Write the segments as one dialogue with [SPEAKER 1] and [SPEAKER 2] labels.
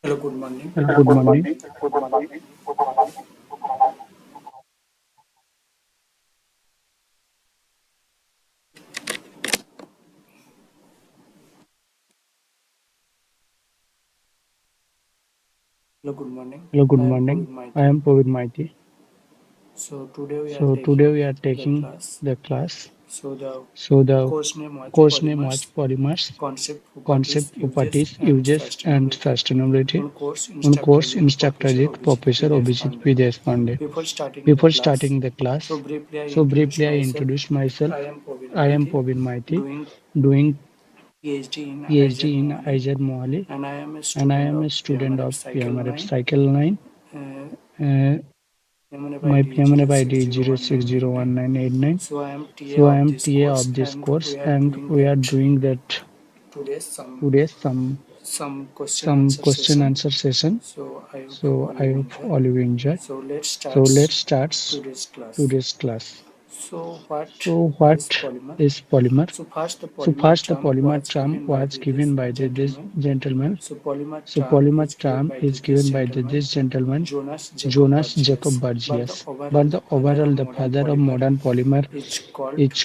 [SPEAKER 1] Hello, good morning.
[SPEAKER 2] Hello, good morning.
[SPEAKER 1] Hello, good morning.
[SPEAKER 2] Hello, good
[SPEAKER 1] I am
[SPEAKER 2] morning.
[SPEAKER 1] Pavit
[SPEAKER 2] I
[SPEAKER 1] Maiti.
[SPEAKER 2] am Pavit Maiti.
[SPEAKER 1] So today we are
[SPEAKER 2] So today
[SPEAKER 1] taking
[SPEAKER 2] we are
[SPEAKER 1] the
[SPEAKER 2] taking
[SPEAKER 1] class.
[SPEAKER 2] the class.
[SPEAKER 1] So the
[SPEAKER 2] So the
[SPEAKER 1] course name was
[SPEAKER 2] course name was
[SPEAKER 1] Polymers,
[SPEAKER 2] Polymers,
[SPEAKER 1] Concept, Properties,
[SPEAKER 2] Concept,
[SPEAKER 1] Uses,
[SPEAKER 2] Properties,
[SPEAKER 1] and
[SPEAKER 2] Uses and
[SPEAKER 1] Sustainability.
[SPEAKER 2] Sustainability.
[SPEAKER 1] On course
[SPEAKER 2] On
[SPEAKER 1] instructor
[SPEAKER 2] course
[SPEAKER 1] is
[SPEAKER 2] instructor
[SPEAKER 1] Professor
[SPEAKER 2] is
[SPEAKER 1] Abhijit
[SPEAKER 2] Professor
[SPEAKER 1] Vidyash
[SPEAKER 2] Abhijit
[SPEAKER 1] Pandey.
[SPEAKER 2] Vidyash Pandey.
[SPEAKER 1] Before starting the
[SPEAKER 2] Before
[SPEAKER 1] class,
[SPEAKER 2] starting the
[SPEAKER 1] so
[SPEAKER 2] class,
[SPEAKER 1] briefly I
[SPEAKER 2] so
[SPEAKER 1] introduce
[SPEAKER 2] briefly I
[SPEAKER 1] myself.
[SPEAKER 2] introduce myself.
[SPEAKER 1] I am Pavit
[SPEAKER 2] I am
[SPEAKER 1] Maiti,
[SPEAKER 2] Pavit Maiti,
[SPEAKER 1] doing
[SPEAKER 2] doing
[SPEAKER 1] PhD in Aizer
[SPEAKER 2] PhD in
[SPEAKER 1] Mohali,
[SPEAKER 2] Aizer Mohali,
[SPEAKER 1] and I am a
[SPEAKER 2] and I
[SPEAKER 1] student
[SPEAKER 2] am
[SPEAKER 1] of
[SPEAKER 2] a student
[SPEAKER 1] PMRF
[SPEAKER 2] of
[SPEAKER 1] Cycle
[SPEAKER 2] PMRF
[SPEAKER 1] 9.
[SPEAKER 2] Cycle 9.
[SPEAKER 1] Uh,
[SPEAKER 2] Uh,
[SPEAKER 1] PMRF
[SPEAKER 2] my
[SPEAKER 1] ID
[SPEAKER 2] PMRF ID is
[SPEAKER 1] 06019989.
[SPEAKER 2] 06019989.
[SPEAKER 1] So I am TA
[SPEAKER 2] So I
[SPEAKER 1] of
[SPEAKER 2] am
[SPEAKER 1] this
[SPEAKER 2] TA
[SPEAKER 1] course,
[SPEAKER 2] of this
[SPEAKER 1] and
[SPEAKER 2] course,
[SPEAKER 1] we are
[SPEAKER 2] and
[SPEAKER 1] doing
[SPEAKER 2] we are
[SPEAKER 1] that
[SPEAKER 2] doing that
[SPEAKER 1] today some
[SPEAKER 2] today some
[SPEAKER 1] some question
[SPEAKER 2] some
[SPEAKER 1] answer
[SPEAKER 2] question
[SPEAKER 1] session.
[SPEAKER 2] answer session.
[SPEAKER 1] So I hope
[SPEAKER 2] So
[SPEAKER 1] all
[SPEAKER 2] I
[SPEAKER 1] you
[SPEAKER 2] hope
[SPEAKER 1] enjoy.
[SPEAKER 2] all you enjoy.
[SPEAKER 1] So let's
[SPEAKER 2] So
[SPEAKER 1] start
[SPEAKER 2] let's start
[SPEAKER 1] today's class.
[SPEAKER 2] today's class.
[SPEAKER 1] So what
[SPEAKER 2] So
[SPEAKER 1] is
[SPEAKER 2] what
[SPEAKER 1] polymer?
[SPEAKER 2] is polymer?
[SPEAKER 1] So first the
[SPEAKER 2] So
[SPEAKER 1] polymer
[SPEAKER 2] first the
[SPEAKER 1] term
[SPEAKER 2] polymer
[SPEAKER 1] was
[SPEAKER 2] term
[SPEAKER 1] given by
[SPEAKER 2] was
[SPEAKER 1] this
[SPEAKER 2] given by this
[SPEAKER 1] gentleman.
[SPEAKER 2] gentleman.
[SPEAKER 1] So polymer
[SPEAKER 2] So
[SPEAKER 1] term
[SPEAKER 2] polymer
[SPEAKER 1] is given
[SPEAKER 2] term
[SPEAKER 1] by
[SPEAKER 2] is
[SPEAKER 1] this
[SPEAKER 2] given by
[SPEAKER 1] gentleman
[SPEAKER 2] this gentleman
[SPEAKER 1] Jonas Jacob
[SPEAKER 2] Jonas Jacob
[SPEAKER 1] Bargius. But the
[SPEAKER 2] Bargius.
[SPEAKER 1] overall
[SPEAKER 2] But
[SPEAKER 1] the
[SPEAKER 2] the
[SPEAKER 1] father
[SPEAKER 2] overall
[SPEAKER 1] of
[SPEAKER 2] the
[SPEAKER 1] modern
[SPEAKER 2] father of
[SPEAKER 1] polymer
[SPEAKER 2] modern polymer
[SPEAKER 1] is called
[SPEAKER 2] is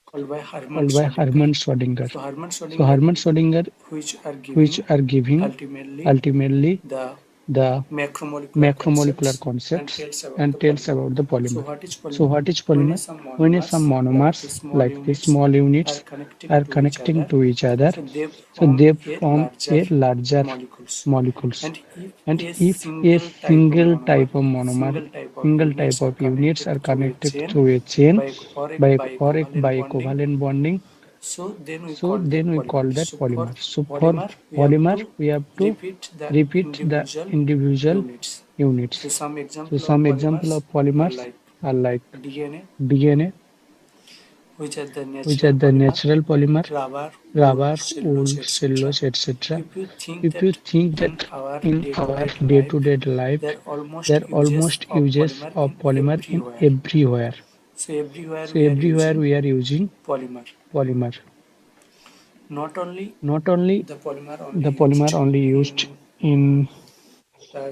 [SPEAKER 1] called by Hermann
[SPEAKER 2] called by
[SPEAKER 1] Schrödinger.
[SPEAKER 2] Hermann Schrödinger.
[SPEAKER 1] So Hermann
[SPEAKER 2] So
[SPEAKER 1] Schrödinger,
[SPEAKER 2] Hermann Schrödinger,
[SPEAKER 1] which are
[SPEAKER 2] which
[SPEAKER 1] giving
[SPEAKER 2] are giving
[SPEAKER 1] ultimately
[SPEAKER 2] ultimately
[SPEAKER 1] the
[SPEAKER 2] the
[SPEAKER 1] macromolecular
[SPEAKER 2] macromolecular
[SPEAKER 1] concepts and
[SPEAKER 2] concepts
[SPEAKER 1] tells about the
[SPEAKER 2] and tells
[SPEAKER 1] polymer.
[SPEAKER 2] about the
[SPEAKER 1] So
[SPEAKER 2] polymer.
[SPEAKER 1] what is
[SPEAKER 2] So
[SPEAKER 1] polymer?
[SPEAKER 2] what is
[SPEAKER 1] When
[SPEAKER 2] polymer?
[SPEAKER 1] some
[SPEAKER 2] When some
[SPEAKER 1] monomers like the
[SPEAKER 2] monomers
[SPEAKER 1] small
[SPEAKER 2] like the
[SPEAKER 1] units
[SPEAKER 2] small
[SPEAKER 1] are
[SPEAKER 2] units
[SPEAKER 1] connecting
[SPEAKER 2] are
[SPEAKER 1] to each
[SPEAKER 2] connecting
[SPEAKER 1] other,
[SPEAKER 2] to each other,
[SPEAKER 1] so they
[SPEAKER 2] so
[SPEAKER 1] form
[SPEAKER 2] they
[SPEAKER 1] a
[SPEAKER 2] form
[SPEAKER 1] larger
[SPEAKER 2] a larger
[SPEAKER 1] molecules.
[SPEAKER 2] molecules.
[SPEAKER 1] And if
[SPEAKER 2] And
[SPEAKER 1] a
[SPEAKER 2] if a
[SPEAKER 1] single type of
[SPEAKER 2] single
[SPEAKER 1] monomer,
[SPEAKER 2] type of monomer, single type
[SPEAKER 1] units are
[SPEAKER 2] of units
[SPEAKER 1] connected
[SPEAKER 2] are
[SPEAKER 1] through a
[SPEAKER 2] connected
[SPEAKER 1] chain
[SPEAKER 2] through a chain
[SPEAKER 1] by
[SPEAKER 2] by
[SPEAKER 1] covalent bonding,
[SPEAKER 2] covalent bonding,
[SPEAKER 1] so then we
[SPEAKER 2] so
[SPEAKER 1] call
[SPEAKER 2] then
[SPEAKER 1] that
[SPEAKER 2] we
[SPEAKER 1] polymer.
[SPEAKER 2] call that
[SPEAKER 1] So for
[SPEAKER 2] polymer. So for
[SPEAKER 1] polymer, we have
[SPEAKER 2] polymer,
[SPEAKER 1] to
[SPEAKER 2] we have to
[SPEAKER 1] repeat the
[SPEAKER 2] repeat the
[SPEAKER 1] individual
[SPEAKER 2] individual
[SPEAKER 1] units. So
[SPEAKER 2] units.
[SPEAKER 1] some
[SPEAKER 2] So
[SPEAKER 1] example of
[SPEAKER 2] some example
[SPEAKER 1] polymers
[SPEAKER 2] of
[SPEAKER 1] are
[SPEAKER 2] polymers
[SPEAKER 1] like
[SPEAKER 2] are like
[SPEAKER 1] DNA,
[SPEAKER 2] DNA,
[SPEAKER 1] which are the
[SPEAKER 2] which
[SPEAKER 1] natural
[SPEAKER 2] are the
[SPEAKER 1] polymer,
[SPEAKER 2] natural polymer,
[SPEAKER 1] rubber, wool,
[SPEAKER 2] rubber, wool,
[SPEAKER 1] cellulose, etc.
[SPEAKER 2] cellulose, etc.
[SPEAKER 1] If you think
[SPEAKER 2] If you
[SPEAKER 1] that
[SPEAKER 2] think
[SPEAKER 1] in
[SPEAKER 2] that
[SPEAKER 1] our
[SPEAKER 2] in our
[SPEAKER 1] day-to-day life,
[SPEAKER 2] day-to-day life,
[SPEAKER 1] there are almost
[SPEAKER 2] there are
[SPEAKER 1] uses
[SPEAKER 2] almost
[SPEAKER 1] of
[SPEAKER 2] uses
[SPEAKER 1] polymer
[SPEAKER 2] of
[SPEAKER 1] in
[SPEAKER 2] polymer in
[SPEAKER 1] everywhere.
[SPEAKER 2] everywhere.
[SPEAKER 1] So everywhere
[SPEAKER 2] So
[SPEAKER 1] we are
[SPEAKER 2] everywhere
[SPEAKER 1] using
[SPEAKER 2] we are using
[SPEAKER 1] polymer.
[SPEAKER 2] polymer.
[SPEAKER 1] Not only
[SPEAKER 2] Not only
[SPEAKER 1] the polymer only
[SPEAKER 2] the polymer
[SPEAKER 1] used
[SPEAKER 2] only used
[SPEAKER 1] in
[SPEAKER 2] in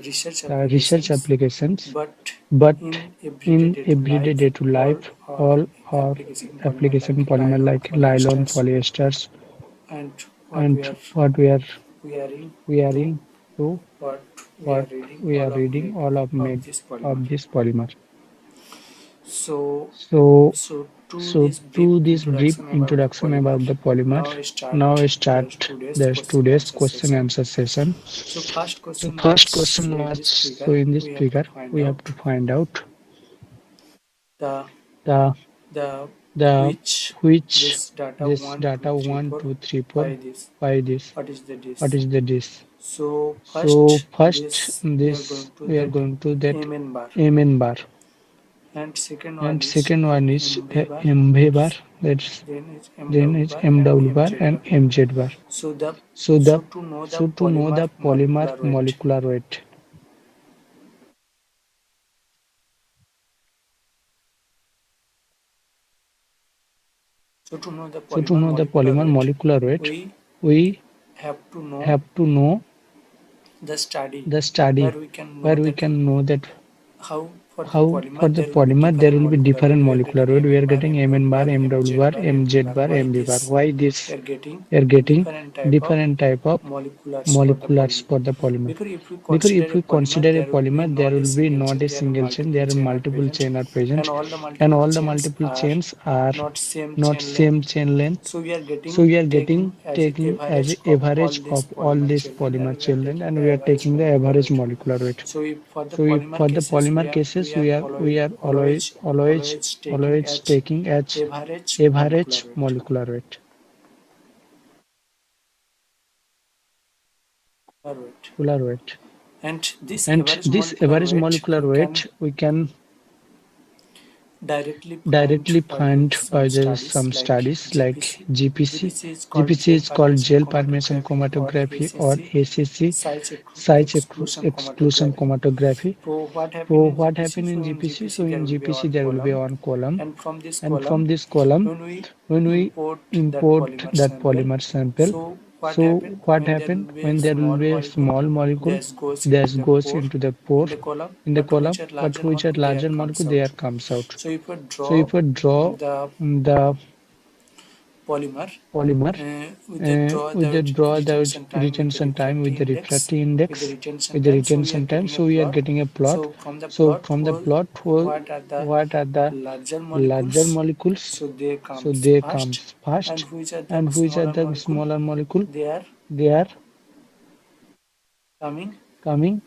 [SPEAKER 1] research
[SPEAKER 2] research
[SPEAKER 1] applications,
[SPEAKER 2] applications,
[SPEAKER 1] but
[SPEAKER 2] but
[SPEAKER 1] in everyday
[SPEAKER 2] in
[SPEAKER 1] day-to-day
[SPEAKER 2] everyday
[SPEAKER 1] life,
[SPEAKER 2] day to
[SPEAKER 1] all
[SPEAKER 2] life,
[SPEAKER 1] our
[SPEAKER 2] all our
[SPEAKER 1] application polymer
[SPEAKER 2] application
[SPEAKER 1] like
[SPEAKER 2] polymer
[SPEAKER 1] nylon,
[SPEAKER 2] like nylon,
[SPEAKER 1] polyesters,
[SPEAKER 2] polyesters,
[SPEAKER 1] and what we
[SPEAKER 2] and
[SPEAKER 1] are
[SPEAKER 2] what we are
[SPEAKER 1] wearing to
[SPEAKER 2] wearing to
[SPEAKER 1] what we are
[SPEAKER 2] what
[SPEAKER 1] reading,
[SPEAKER 2] we are
[SPEAKER 1] all of
[SPEAKER 2] reading,
[SPEAKER 1] made
[SPEAKER 2] all of
[SPEAKER 1] of
[SPEAKER 2] made
[SPEAKER 1] this polymer.
[SPEAKER 2] of this polymer.
[SPEAKER 1] So,
[SPEAKER 2] So
[SPEAKER 1] to
[SPEAKER 2] so
[SPEAKER 1] this brief
[SPEAKER 2] to this brief
[SPEAKER 1] introduction about the
[SPEAKER 2] introduction
[SPEAKER 1] polymer,
[SPEAKER 2] about the polymer,
[SPEAKER 1] now I
[SPEAKER 2] now I
[SPEAKER 1] start the
[SPEAKER 2] start
[SPEAKER 1] today's
[SPEAKER 2] the
[SPEAKER 1] question
[SPEAKER 2] today's
[SPEAKER 1] answer
[SPEAKER 2] question
[SPEAKER 1] session.
[SPEAKER 2] answer session.
[SPEAKER 1] So, first
[SPEAKER 2] So
[SPEAKER 1] question was,
[SPEAKER 2] first
[SPEAKER 1] so
[SPEAKER 2] question
[SPEAKER 1] in
[SPEAKER 2] was,
[SPEAKER 1] this
[SPEAKER 2] so
[SPEAKER 1] figure,
[SPEAKER 2] in this
[SPEAKER 1] we have to
[SPEAKER 2] figure
[SPEAKER 1] find
[SPEAKER 2] we have
[SPEAKER 1] out
[SPEAKER 2] to find out
[SPEAKER 1] the
[SPEAKER 2] the
[SPEAKER 1] the
[SPEAKER 2] the
[SPEAKER 1] which
[SPEAKER 2] which
[SPEAKER 1] this data
[SPEAKER 2] this
[SPEAKER 1] 1 2
[SPEAKER 2] data
[SPEAKER 1] 3
[SPEAKER 2] one
[SPEAKER 1] 4
[SPEAKER 2] 2 3 4
[SPEAKER 1] by this,
[SPEAKER 2] by this.
[SPEAKER 1] what is the this?
[SPEAKER 2] What is the this?
[SPEAKER 1] So
[SPEAKER 2] So
[SPEAKER 1] first
[SPEAKER 2] first
[SPEAKER 1] this we are
[SPEAKER 2] this
[SPEAKER 1] going to
[SPEAKER 2] we are
[SPEAKER 1] that
[SPEAKER 2] going to that
[SPEAKER 1] mn bar,
[SPEAKER 2] Amen bar,
[SPEAKER 1] and second one
[SPEAKER 2] and
[SPEAKER 1] is
[SPEAKER 2] second one is
[SPEAKER 1] mv bar,
[SPEAKER 2] MV bar. That's
[SPEAKER 1] then is
[SPEAKER 2] then
[SPEAKER 1] mw
[SPEAKER 2] is
[SPEAKER 1] bar and
[SPEAKER 2] MW bar
[SPEAKER 1] mz
[SPEAKER 2] and
[SPEAKER 1] bar.
[SPEAKER 2] MZ bar.
[SPEAKER 1] So the
[SPEAKER 2] So the
[SPEAKER 1] so to know the
[SPEAKER 2] so to know
[SPEAKER 1] polymer
[SPEAKER 2] the polymer
[SPEAKER 1] molecular weight.
[SPEAKER 2] molecular weight.
[SPEAKER 1] So to know the
[SPEAKER 2] So to
[SPEAKER 1] polymer
[SPEAKER 2] know the
[SPEAKER 1] molecular
[SPEAKER 2] polymer
[SPEAKER 1] weight,
[SPEAKER 2] molecular weight,
[SPEAKER 1] we
[SPEAKER 2] we
[SPEAKER 1] have to know
[SPEAKER 2] have to know
[SPEAKER 1] the study
[SPEAKER 2] the study,
[SPEAKER 1] where we can know
[SPEAKER 2] where we
[SPEAKER 1] that
[SPEAKER 2] can know that
[SPEAKER 1] how for the
[SPEAKER 2] how for
[SPEAKER 1] polymer
[SPEAKER 2] the
[SPEAKER 1] there will be
[SPEAKER 2] polymer there
[SPEAKER 1] different
[SPEAKER 2] will be
[SPEAKER 1] molecular weight.
[SPEAKER 2] different
[SPEAKER 1] We are
[SPEAKER 2] molecular
[SPEAKER 1] getting
[SPEAKER 2] weight. We are
[SPEAKER 1] mn bar,
[SPEAKER 2] getting Mn
[SPEAKER 1] mw
[SPEAKER 2] bar,
[SPEAKER 1] bar,
[SPEAKER 2] MW
[SPEAKER 1] mz
[SPEAKER 2] bar,
[SPEAKER 1] bar, mv
[SPEAKER 2] MZ
[SPEAKER 1] bar.
[SPEAKER 2] bar,
[SPEAKER 1] Why
[SPEAKER 2] MB bar.
[SPEAKER 1] this?
[SPEAKER 2] Why
[SPEAKER 1] We
[SPEAKER 2] this?
[SPEAKER 1] are getting
[SPEAKER 2] We are getting
[SPEAKER 1] different type of
[SPEAKER 2] different type of
[SPEAKER 1] moleculars for the
[SPEAKER 2] moleculars
[SPEAKER 1] polymer.
[SPEAKER 2] for the polymer.
[SPEAKER 1] Because if we
[SPEAKER 2] Because
[SPEAKER 1] consider
[SPEAKER 2] if
[SPEAKER 1] a
[SPEAKER 2] we
[SPEAKER 1] polymer,
[SPEAKER 2] consider a
[SPEAKER 1] there will be
[SPEAKER 2] polymer, there
[SPEAKER 1] not a
[SPEAKER 2] will be
[SPEAKER 1] single
[SPEAKER 2] not
[SPEAKER 1] chain,
[SPEAKER 2] a
[SPEAKER 1] there are
[SPEAKER 2] single chain,
[SPEAKER 1] multiple
[SPEAKER 2] there are
[SPEAKER 1] chain are
[SPEAKER 2] multiple
[SPEAKER 1] present,
[SPEAKER 2] chain are
[SPEAKER 1] and
[SPEAKER 2] present,
[SPEAKER 1] all the
[SPEAKER 2] and
[SPEAKER 1] multiple
[SPEAKER 2] all the
[SPEAKER 1] chains
[SPEAKER 2] multiple
[SPEAKER 1] are
[SPEAKER 2] chains are
[SPEAKER 1] not same
[SPEAKER 2] not
[SPEAKER 1] chain length.
[SPEAKER 2] same chain length.
[SPEAKER 1] So we are
[SPEAKER 2] So
[SPEAKER 1] getting
[SPEAKER 2] we are
[SPEAKER 1] taking
[SPEAKER 2] getting
[SPEAKER 1] as a
[SPEAKER 2] taking as
[SPEAKER 1] average
[SPEAKER 2] a
[SPEAKER 1] of all
[SPEAKER 2] average
[SPEAKER 1] these
[SPEAKER 2] of all
[SPEAKER 1] polymer
[SPEAKER 2] these
[SPEAKER 1] chain length,
[SPEAKER 2] polymer
[SPEAKER 1] and we are
[SPEAKER 2] chain length,
[SPEAKER 1] taking
[SPEAKER 2] and
[SPEAKER 1] the
[SPEAKER 2] we are
[SPEAKER 1] average
[SPEAKER 2] taking the
[SPEAKER 1] molecular
[SPEAKER 2] average
[SPEAKER 1] weight.
[SPEAKER 2] molecular weight.
[SPEAKER 1] So if for the
[SPEAKER 2] So if
[SPEAKER 1] polymer
[SPEAKER 2] for the
[SPEAKER 1] cases,
[SPEAKER 2] polymer cases,
[SPEAKER 1] we are
[SPEAKER 2] we are
[SPEAKER 1] always taking
[SPEAKER 2] always
[SPEAKER 1] as
[SPEAKER 2] taking as
[SPEAKER 1] average molecular
[SPEAKER 2] average
[SPEAKER 1] weight.
[SPEAKER 2] molecular weight.
[SPEAKER 1] Molecular weight.
[SPEAKER 2] Molecular weight.
[SPEAKER 1] And this
[SPEAKER 2] And
[SPEAKER 1] average
[SPEAKER 2] this
[SPEAKER 1] molecular
[SPEAKER 2] average
[SPEAKER 1] weight
[SPEAKER 2] molecular
[SPEAKER 1] we can
[SPEAKER 2] weight we can
[SPEAKER 1] directly find
[SPEAKER 2] directly
[SPEAKER 1] by the
[SPEAKER 2] find by
[SPEAKER 1] some
[SPEAKER 2] the
[SPEAKER 1] studies
[SPEAKER 2] some
[SPEAKER 1] like
[SPEAKER 2] studies like
[SPEAKER 1] GPC.
[SPEAKER 2] GPC.
[SPEAKER 1] GPC is called
[SPEAKER 2] GPC
[SPEAKER 1] gel
[SPEAKER 2] is called
[SPEAKER 1] permeation
[SPEAKER 2] gel permeation
[SPEAKER 1] chromatography, or
[SPEAKER 2] chromatography, or
[SPEAKER 1] ACC,
[SPEAKER 2] ACC,
[SPEAKER 1] size
[SPEAKER 2] size
[SPEAKER 1] exclusion
[SPEAKER 2] exclusion
[SPEAKER 1] chromatography.
[SPEAKER 2] chromatography.
[SPEAKER 1] So what happened
[SPEAKER 2] So
[SPEAKER 1] in
[SPEAKER 2] what
[SPEAKER 1] GPC?
[SPEAKER 2] happened in
[SPEAKER 1] So in
[SPEAKER 2] GPC?
[SPEAKER 1] GPC
[SPEAKER 2] So
[SPEAKER 1] there
[SPEAKER 2] in
[SPEAKER 1] will be
[SPEAKER 2] GPC
[SPEAKER 1] one
[SPEAKER 2] there will be
[SPEAKER 1] column,
[SPEAKER 2] one column,
[SPEAKER 1] and
[SPEAKER 2] and from this column,
[SPEAKER 1] when we
[SPEAKER 2] when we
[SPEAKER 1] import that
[SPEAKER 2] import
[SPEAKER 1] polymer
[SPEAKER 2] that
[SPEAKER 1] sample,
[SPEAKER 2] polymer sample,
[SPEAKER 1] so what happened
[SPEAKER 2] what
[SPEAKER 1] when there
[SPEAKER 2] happened
[SPEAKER 1] will be a
[SPEAKER 2] when there will
[SPEAKER 1] small
[SPEAKER 2] be a
[SPEAKER 1] molecule
[SPEAKER 2] small molecule
[SPEAKER 1] that goes into
[SPEAKER 2] that
[SPEAKER 1] the
[SPEAKER 2] goes
[SPEAKER 1] pore
[SPEAKER 2] into the pore
[SPEAKER 1] in
[SPEAKER 2] in
[SPEAKER 1] the
[SPEAKER 2] the
[SPEAKER 1] column,
[SPEAKER 2] column,
[SPEAKER 1] but
[SPEAKER 2] but
[SPEAKER 1] which are
[SPEAKER 2] which are
[SPEAKER 1] larger
[SPEAKER 2] larger
[SPEAKER 1] molecule
[SPEAKER 2] molecule
[SPEAKER 1] there
[SPEAKER 2] there
[SPEAKER 1] comes
[SPEAKER 2] comes
[SPEAKER 1] out.
[SPEAKER 2] out.
[SPEAKER 1] So if we
[SPEAKER 2] So
[SPEAKER 1] draw
[SPEAKER 2] if we draw
[SPEAKER 1] the
[SPEAKER 2] the
[SPEAKER 1] polymer
[SPEAKER 2] polymer
[SPEAKER 1] with
[SPEAKER 2] with
[SPEAKER 1] the
[SPEAKER 2] the draw the
[SPEAKER 1] retention time with the
[SPEAKER 2] retention time with
[SPEAKER 1] refractive
[SPEAKER 2] the
[SPEAKER 1] index
[SPEAKER 2] refractive index with the
[SPEAKER 1] so we are
[SPEAKER 2] retention time,
[SPEAKER 1] getting a
[SPEAKER 2] so we are
[SPEAKER 1] plot.
[SPEAKER 2] getting a plot.
[SPEAKER 1] So from the
[SPEAKER 2] So
[SPEAKER 1] plot,
[SPEAKER 2] from the plot,
[SPEAKER 1] what are the
[SPEAKER 2] what are the
[SPEAKER 1] larger
[SPEAKER 2] larger
[SPEAKER 1] molecules?
[SPEAKER 2] molecules,
[SPEAKER 1] So they
[SPEAKER 2] so
[SPEAKER 1] comes
[SPEAKER 2] they
[SPEAKER 1] first,
[SPEAKER 2] comes
[SPEAKER 1] and
[SPEAKER 2] fast,
[SPEAKER 1] which are the
[SPEAKER 2] and which are
[SPEAKER 1] smaller
[SPEAKER 2] the
[SPEAKER 1] molecule?
[SPEAKER 2] smaller molecule,
[SPEAKER 1] They are
[SPEAKER 2] they are
[SPEAKER 1] coming
[SPEAKER 2] coming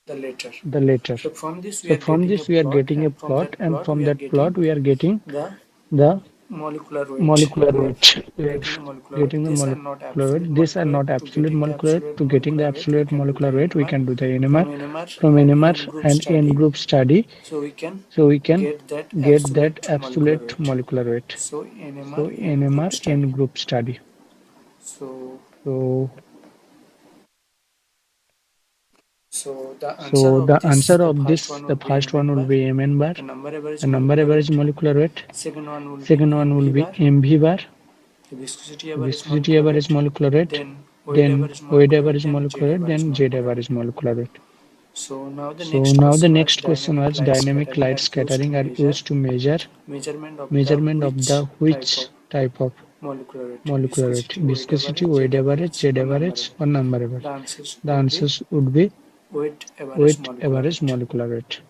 [SPEAKER 1] the later.
[SPEAKER 2] the later.
[SPEAKER 1] So from this we
[SPEAKER 2] So
[SPEAKER 1] are
[SPEAKER 2] from
[SPEAKER 1] getting a
[SPEAKER 2] this we are
[SPEAKER 1] plot,
[SPEAKER 2] getting a
[SPEAKER 1] and from
[SPEAKER 2] plot,
[SPEAKER 1] that
[SPEAKER 2] and
[SPEAKER 1] plot
[SPEAKER 2] from
[SPEAKER 1] we are
[SPEAKER 2] that plot
[SPEAKER 1] getting
[SPEAKER 2] we are getting
[SPEAKER 1] the
[SPEAKER 2] the
[SPEAKER 1] molecular weight.
[SPEAKER 2] molecular
[SPEAKER 1] We are
[SPEAKER 2] weight. We are
[SPEAKER 1] getting a molecular weight.
[SPEAKER 2] getting the
[SPEAKER 1] These are not
[SPEAKER 2] molecular
[SPEAKER 1] absolute
[SPEAKER 2] weight. These are
[SPEAKER 1] molecular weight.
[SPEAKER 2] not
[SPEAKER 1] To
[SPEAKER 2] absolute
[SPEAKER 1] getting the
[SPEAKER 2] molecular weight.
[SPEAKER 1] absolute
[SPEAKER 2] To getting the
[SPEAKER 1] molecular weight, we
[SPEAKER 2] absolute
[SPEAKER 1] can do the
[SPEAKER 2] molecular weight, we
[SPEAKER 1] NMR.
[SPEAKER 2] can do the
[SPEAKER 1] From
[SPEAKER 2] NMR
[SPEAKER 1] NMR
[SPEAKER 2] from
[SPEAKER 1] and
[SPEAKER 2] NMR
[SPEAKER 1] N group
[SPEAKER 2] and N
[SPEAKER 1] study,
[SPEAKER 2] group study,
[SPEAKER 1] so we can
[SPEAKER 2] so we can
[SPEAKER 1] get that
[SPEAKER 2] get that
[SPEAKER 1] absolute molecular
[SPEAKER 2] absolute
[SPEAKER 1] weight.
[SPEAKER 2] molecular weight.
[SPEAKER 1] So NMR
[SPEAKER 2] So
[SPEAKER 1] N
[SPEAKER 2] NMR
[SPEAKER 1] group
[SPEAKER 2] N
[SPEAKER 1] study.
[SPEAKER 2] group study.
[SPEAKER 1] So
[SPEAKER 2] So
[SPEAKER 1] so the answer
[SPEAKER 2] so
[SPEAKER 1] of
[SPEAKER 2] the
[SPEAKER 1] this,
[SPEAKER 2] answer
[SPEAKER 1] the
[SPEAKER 2] of
[SPEAKER 1] first
[SPEAKER 2] this,
[SPEAKER 1] one
[SPEAKER 2] the
[SPEAKER 1] would be
[SPEAKER 2] first one
[SPEAKER 1] Mn
[SPEAKER 2] will
[SPEAKER 1] bar,
[SPEAKER 2] be Mn bar,
[SPEAKER 1] the number average
[SPEAKER 2] the number
[SPEAKER 1] molecular
[SPEAKER 2] average
[SPEAKER 1] weight.
[SPEAKER 2] molecular weight.
[SPEAKER 1] Second one will be
[SPEAKER 2] Second one will
[SPEAKER 1] MV
[SPEAKER 2] be
[SPEAKER 1] bar,
[SPEAKER 2] MV bar,
[SPEAKER 1] the viscosity average
[SPEAKER 2] viscosity
[SPEAKER 1] molecular
[SPEAKER 2] average
[SPEAKER 1] weight,
[SPEAKER 2] molecular weight,
[SPEAKER 1] then weight
[SPEAKER 2] then
[SPEAKER 1] average
[SPEAKER 2] weight
[SPEAKER 1] molecular weight,
[SPEAKER 2] average
[SPEAKER 1] then Z
[SPEAKER 2] molecular weight,
[SPEAKER 1] average
[SPEAKER 2] then Z
[SPEAKER 1] molecular
[SPEAKER 2] average
[SPEAKER 1] weight.
[SPEAKER 2] molecular weight.
[SPEAKER 1] So now the
[SPEAKER 2] So
[SPEAKER 1] next
[SPEAKER 2] now the
[SPEAKER 1] question was
[SPEAKER 2] next question
[SPEAKER 1] dynamic
[SPEAKER 2] was
[SPEAKER 1] light
[SPEAKER 2] dynamic
[SPEAKER 1] scattering
[SPEAKER 2] light
[SPEAKER 1] are used to
[SPEAKER 2] scattering are
[SPEAKER 1] measure
[SPEAKER 2] used to measure
[SPEAKER 1] measurement of the
[SPEAKER 2] measurement of
[SPEAKER 1] which
[SPEAKER 2] the
[SPEAKER 1] type of
[SPEAKER 2] which type of
[SPEAKER 1] molecular weight,
[SPEAKER 2] molecular weight,
[SPEAKER 1] viscosity, weight
[SPEAKER 2] viscosity,
[SPEAKER 1] average, Z
[SPEAKER 2] weight average,
[SPEAKER 1] average,
[SPEAKER 2] Z
[SPEAKER 1] or number
[SPEAKER 2] average,
[SPEAKER 1] average.
[SPEAKER 2] or number average.
[SPEAKER 1] The answers
[SPEAKER 2] The
[SPEAKER 1] would be
[SPEAKER 2] answers would be
[SPEAKER 1] weight average
[SPEAKER 2] weight
[SPEAKER 1] molecular
[SPEAKER 2] average
[SPEAKER 1] weight.
[SPEAKER 2] molecular weight.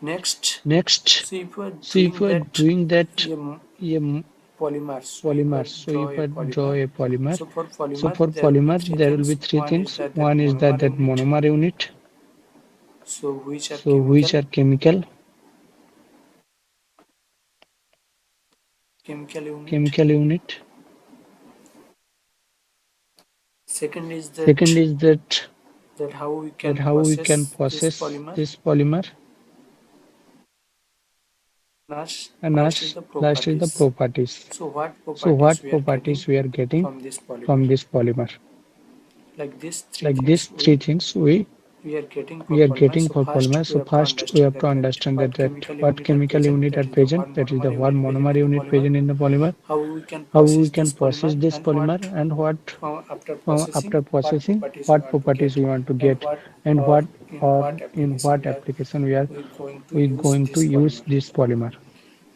[SPEAKER 1] Next,
[SPEAKER 2] Next,
[SPEAKER 1] so if we are
[SPEAKER 2] see if
[SPEAKER 1] doing
[SPEAKER 2] we're
[SPEAKER 1] that
[SPEAKER 2] doing that
[SPEAKER 1] um,
[SPEAKER 2] a
[SPEAKER 1] polymers, so if I
[SPEAKER 2] polymers. So
[SPEAKER 1] draw
[SPEAKER 2] if
[SPEAKER 1] a
[SPEAKER 2] I draw
[SPEAKER 1] polymer,
[SPEAKER 2] a polymer,
[SPEAKER 1] so for
[SPEAKER 2] so
[SPEAKER 1] polymer
[SPEAKER 2] for
[SPEAKER 1] there will be
[SPEAKER 2] polymers
[SPEAKER 1] three
[SPEAKER 2] there will be
[SPEAKER 1] things.
[SPEAKER 2] three
[SPEAKER 1] One is
[SPEAKER 2] things.
[SPEAKER 1] that
[SPEAKER 2] One is
[SPEAKER 1] monomer
[SPEAKER 2] that
[SPEAKER 1] unit,
[SPEAKER 2] monomer unit,
[SPEAKER 1] so which are
[SPEAKER 2] so which
[SPEAKER 1] chemical
[SPEAKER 2] are
[SPEAKER 1] chemical unit.
[SPEAKER 2] chemical unit.
[SPEAKER 1] Second is
[SPEAKER 2] Second
[SPEAKER 1] that
[SPEAKER 2] is that
[SPEAKER 1] how we
[SPEAKER 2] that
[SPEAKER 1] can
[SPEAKER 2] how we can
[SPEAKER 1] process this
[SPEAKER 2] process
[SPEAKER 1] polymer.
[SPEAKER 2] this polymer, and
[SPEAKER 1] Last is the
[SPEAKER 2] last is the
[SPEAKER 1] properties.
[SPEAKER 2] properties.
[SPEAKER 1] So what
[SPEAKER 2] So
[SPEAKER 1] properties
[SPEAKER 2] what
[SPEAKER 1] we are
[SPEAKER 2] properties
[SPEAKER 1] getting
[SPEAKER 2] we are getting
[SPEAKER 1] from this polymer?
[SPEAKER 2] from this polymer?
[SPEAKER 1] Like these three
[SPEAKER 2] Like these
[SPEAKER 1] things
[SPEAKER 2] three things
[SPEAKER 1] we are getting for
[SPEAKER 2] we are
[SPEAKER 1] polymer.
[SPEAKER 2] getting
[SPEAKER 1] So
[SPEAKER 2] for
[SPEAKER 1] first
[SPEAKER 2] polymer.
[SPEAKER 1] we
[SPEAKER 2] So
[SPEAKER 1] have to
[SPEAKER 2] first we
[SPEAKER 1] understand
[SPEAKER 2] have to
[SPEAKER 1] that
[SPEAKER 2] understand
[SPEAKER 1] what
[SPEAKER 2] that
[SPEAKER 1] chemical
[SPEAKER 2] what
[SPEAKER 1] unit are
[SPEAKER 2] chemical
[SPEAKER 1] present.
[SPEAKER 2] unit are
[SPEAKER 1] That is the
[SPEAKER 2] present.
[SPEAKER 1] one
[SPEAKER 2] That is
[SPEAKER 1] monomer
[SPEAKER 2] the one
[SPEAKER 1] unit present
[SPEAKER 2] monomer
[SPEAKER 1] in the
[SPEAKER 2] unit
[SPEAKER 1] polymer.
[SPEAKER 2] present in the polymer.
[SPEAKER 1] How we can
[SPEAKER 2] How
[SPEAKER 1] process
[SPEAKER 2] we
[SPEAKER 1] this
[SPEAKER 2] can
[SPEAKER 1] polymer
[SPEAKER 2] process this
[SPEAKER 1] and what
[SPEAKER 2] polymer, and
[SPEAKER 1] after processing
[SPEAKER 2] after
[SPEAKER 1] what
[SPEAKER 2] processing
[SPEAKER 1] properties we
[SPEAKER 2] what
[SPEAKER 1] want to
[SPEAKER 2] properties
[SPEAKER 1] get
[SPEAKER 2] we want to
[SPEAKER 1] and
[SPEAKER 2] get, and
[SPEAKER 1] or
[SPEAKER 2] what
[SPEAKER 1] in
[SPEAKER 2] or
[SPEAKER 1] what
[SPEAKER 2] in
[SPEAKER 1] application
[SPEAKER 2] what application
[SPEAKER 1] we going to
[SPEAKER 2] we
[SPEAKER 1] use
[SPEAKER 2] going to
[SPEAKER 1] this
[SPEAKER 2] use
[SPEAKER 1] polymer.
[SPEAKER 2] this polymer.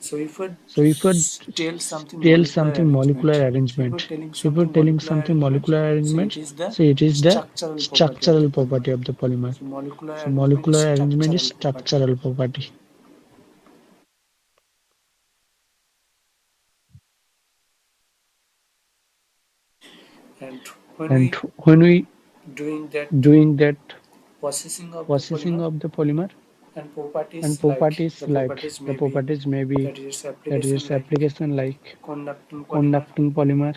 [SPEAKER 1] So if we
[SPEAKER 2] So if you
[SPEAKER 1] tell something
[SPEAKER 2] tell
[SPEAKER 1] molecular
[SPEAKER 2] something molecular
[SPEAKER 1] arrangement, so if we're
[SPEAKER 2] arrangement,
[SPEAKER 1] telling
[SPEAKER 2] if you're
[SPEAKER 1] something
[SPEAKER 2] telling
[SPEAKER 1] molecular
[SPEAKER 2] something
[SPEAKER 1] arrangements,
[SPEAKER 2] molecular
[SPEAKER 1] so it
[SPEAKER 2] arrangements,
[SPEAKER 1] is the
[SPEAKER 2] so it is the
[SPEAKER 1] structural property of the
[SPEAKER 2] structural
[SPEAKER 1] polymer.
[SPEAKER 2] property of the polymer.
[SPEAKER 1] So molecular
[SPEAKER 2] So
[SPEAKER 1] arrangement is
[SPEAKER 2] molecular arrangement is
[SPEAKER 1] structural property.
[SPEAKER 2] structural property.
[SPEAKER 1] And when
[SPEAKER 2] And
[SPEAKER 1] we
[SPEAKER 2] when we
[SPEAKER 1] doing that
[SPEAKER 2] doing that
[SPEAKER 1] processing of the
[SPEAKER 2] processing
[SPEAKER 1] polymer
[SPEAKER 2] of the polymer,
[SPEAKER 1] and
[SPEAKER 2] and
[SPEAKER 1] properties like
[SPEAKER 2] properties
[SPEAKER 1] the
[SPEAKER 2] like
[SPEAKER 1] properties
[SPEAKER 2] the
[SPEAKER 1] may be
[SPEAKER 2] properties may be
[SPEAKER 1] that is its
[SPEAKER 2] that is its
[SPEAKER 1] application like
[SPEAKER 2] application like
[SPEAKER 1] conducting polymer
[SPEAKER 2] conducting polymer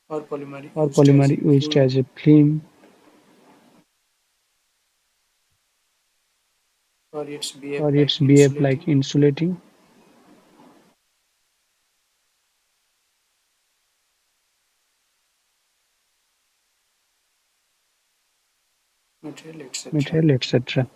[SPEAKER 1] or polymer
[SPEAKER 2] or
[SPEAKER 1] used
[SPEAKER 2] polymer
[SPEAKER 1] as a
[SPEAKER 2] used
[SPEAKER 1] film
[SPEAKER 2] as a film
[SPEAKER 1] or its behave
[SPEAKER 2] or its
[SPEAKER 1] like
[SPEAKER 2] behave like
[SPEAKER 1] insulating
[SPEAKER 2] insulating
[SPEAKER 1] material, etc.
[SPEAKER 2] material, etc.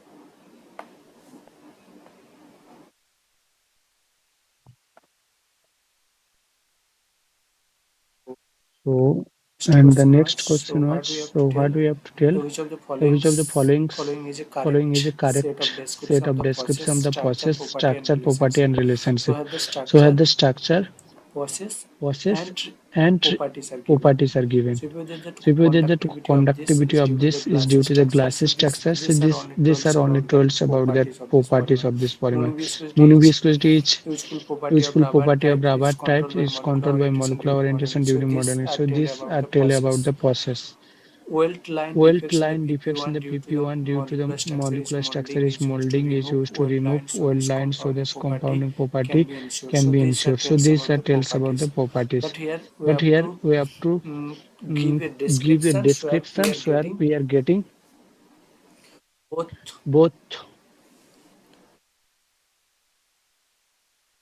[SPEAKER 2] So,
[SPEAKER 1] Next
[SPEAKER 2] and the
[SPEAKER 1] question was,
[SPEAKER 2] next
[SPEAKER 1] so
[SPEAKER 2] question was,
[SPEAKER 1] what we have to
[SPEAKER 2] so
[SPEAKER 1] tell?
[SPEAKER 2] what do we have to tell?
[SPEAKER 1] So which of the
[SPEAKER 2] So which of the
[SPEAKER 1] following is a
[SPEAKER 2] following is a
[SPEAKER 1] correct set of
[SPEAKER 2] correct
[SPEAKER 1] description
[SPEAKER 2] set
[SPEAKER 1] of
[SPEAKER 2] of
[SPEAKER 1] the process,
[SPEAKER 2] description of the
[SPEAKER 1] structure,
[SPEAKER 2] process,
[SPEAKER 1] property, and
[SPEAKER 2] structure, property,
[SPEAKER 1] relationship.
[SPEAKER 2] and
[SPEAKER 1] So
[SPEAKER 2] relationship?
[SPEAKER 1] here the
[SPEAKER 2] So here
[SPEAKER 1] structure,
[SPEAKER 2] the structure,
[SPEAKER 1] process,
[SPEAKER 2] process,
[SPEAKER 1] and
[SPEAKER 2] and
[SPEAKER 1] properties are given.
[SPEAKER 2] properties are given.
[SPEAKER 1] So if you the
[SPEAKER 2] So if you did the
[SPEAKER 1] conductivity of this
[SPEAKER 2] conductivity
[SPEAKER 1] is
[SPEAKER 2] of
[SPEAKER 1] due to the
[SPEAKER 2] this is
[SPEAKER 1] glass
[SPEAKER 2] due to the
[SPEAKER 1] structure. So
[SPEAKER 2] glass structure. So
[SPEAKER 1] these are only
[SPEAKER 2] these
[SPEAKER 1] tells
[SPEAKER 2] are only
[SPEAKER 1] about the
[SPEAKER 2] tells about the
[SPEAKER 1] properties of this
[SPEAKER 2] properties
[SPEAKER 1] polymer.
[SPEAKER 2] of this polymer.
[SPEAKER 1] Moving viscosity
[SPEAKER 2] Moving
[SPEAKER 1] is
[SPEAKER 2] viscosity is
[SPEAKER 1] useful property of
[SPEAKER 2] useful
[SPEAKER 1] rubber
[SPEAKER 2] property of
[SPEAKER 1] types is
[SPEAKER 2] rubber
[SPEAKER 1] controlled
[SPEAKER 2] types
[SPEAKER 1] by
[SPEAKER 2] is
[SPEAKER 1] molecular
[SPEAKER 2] controlled by
[SPEAKER 1] orientation
[SPEAKER 2] molecular
[SPEAKER 1] during modeling.
[SPEAKER 2] orientation
[SPEAKER 1] So
[SPEAKER 2] during
[SPEAKER 1] these
[SPEAKER 2] modeling.
[SPEAKER 1] are
[SPEAKER 2] So
[SPEAKER 1] tell
[SPEAKER 2] these
[SPEAKER 1] about
[SPEAKER 2] are
[SPEAKER 1] the
[SPEAKER 2] tell about
[SPEAKER 1] process.
[SPEAKER 2] the process.
[SPEAKER 1] Welt line
[SPEAKER 2] Welt
[SPEAKER 1] defects in the
[SPEAKER 2] line defects in
[SPEAKER 1] PP1
[SPEAKER 2] the
[SPEAKER 1] due to the
[SPEAKER 2] PP1 due to the
[SPEAKER 1] molecular structure is
[SPEAKER 2] molecular structure
[SPEAKER 1] molding
[SPEAKER 2] is
[SPEAKER 1] is used to
[SPEAKER 2] molding is
[SPEAKER 1] remove
[SPEAKER 2] used to
[SPEAKER 1] weld
[SPEAKER 2] remove
[SPEAKER 1] line, so
[SPEAKER 2] weld
[SPEAKER 1] this
[SPEAKER 2] line, so
[SPEAKER 1] compounding
[SPEAKER 2] this
[SPEAKER 1] property
[SPEAKER 2] compounding
[SPEAKER 1] can
[SPEAKER 2] property
[SPEAKER 1] be ensured.
[SPEAKER 2] can
[SPEAKER 1] So
[SPEAKER 2] be
[SPEAKER 1] these are
[SPEAKER 2] ensured. So
[SPEAKER 1] tells
[SPEAKER 2] these
[SPEAKER 1] about
[SPEAKER 2] are
[SPEAKER 1] the
[SPEAKER 2] tells about the
[SPEAKER 1] properties.
[SPEAKER 2] properties.
[SPEAKER 1] But here we
[SPEAKER 2] But
[SPEAKER 1] have
[SPEAKER 2] here
[SPEAKER 1] to
[SPEAKER 2] we have to
[SPEAKER 1] give a
[SPEAKER 2] give a
[SPEAKER 1] description
[SPEAKER 2] description where we are getting
[SPEAKER 1] both
[SPEAKER 2] both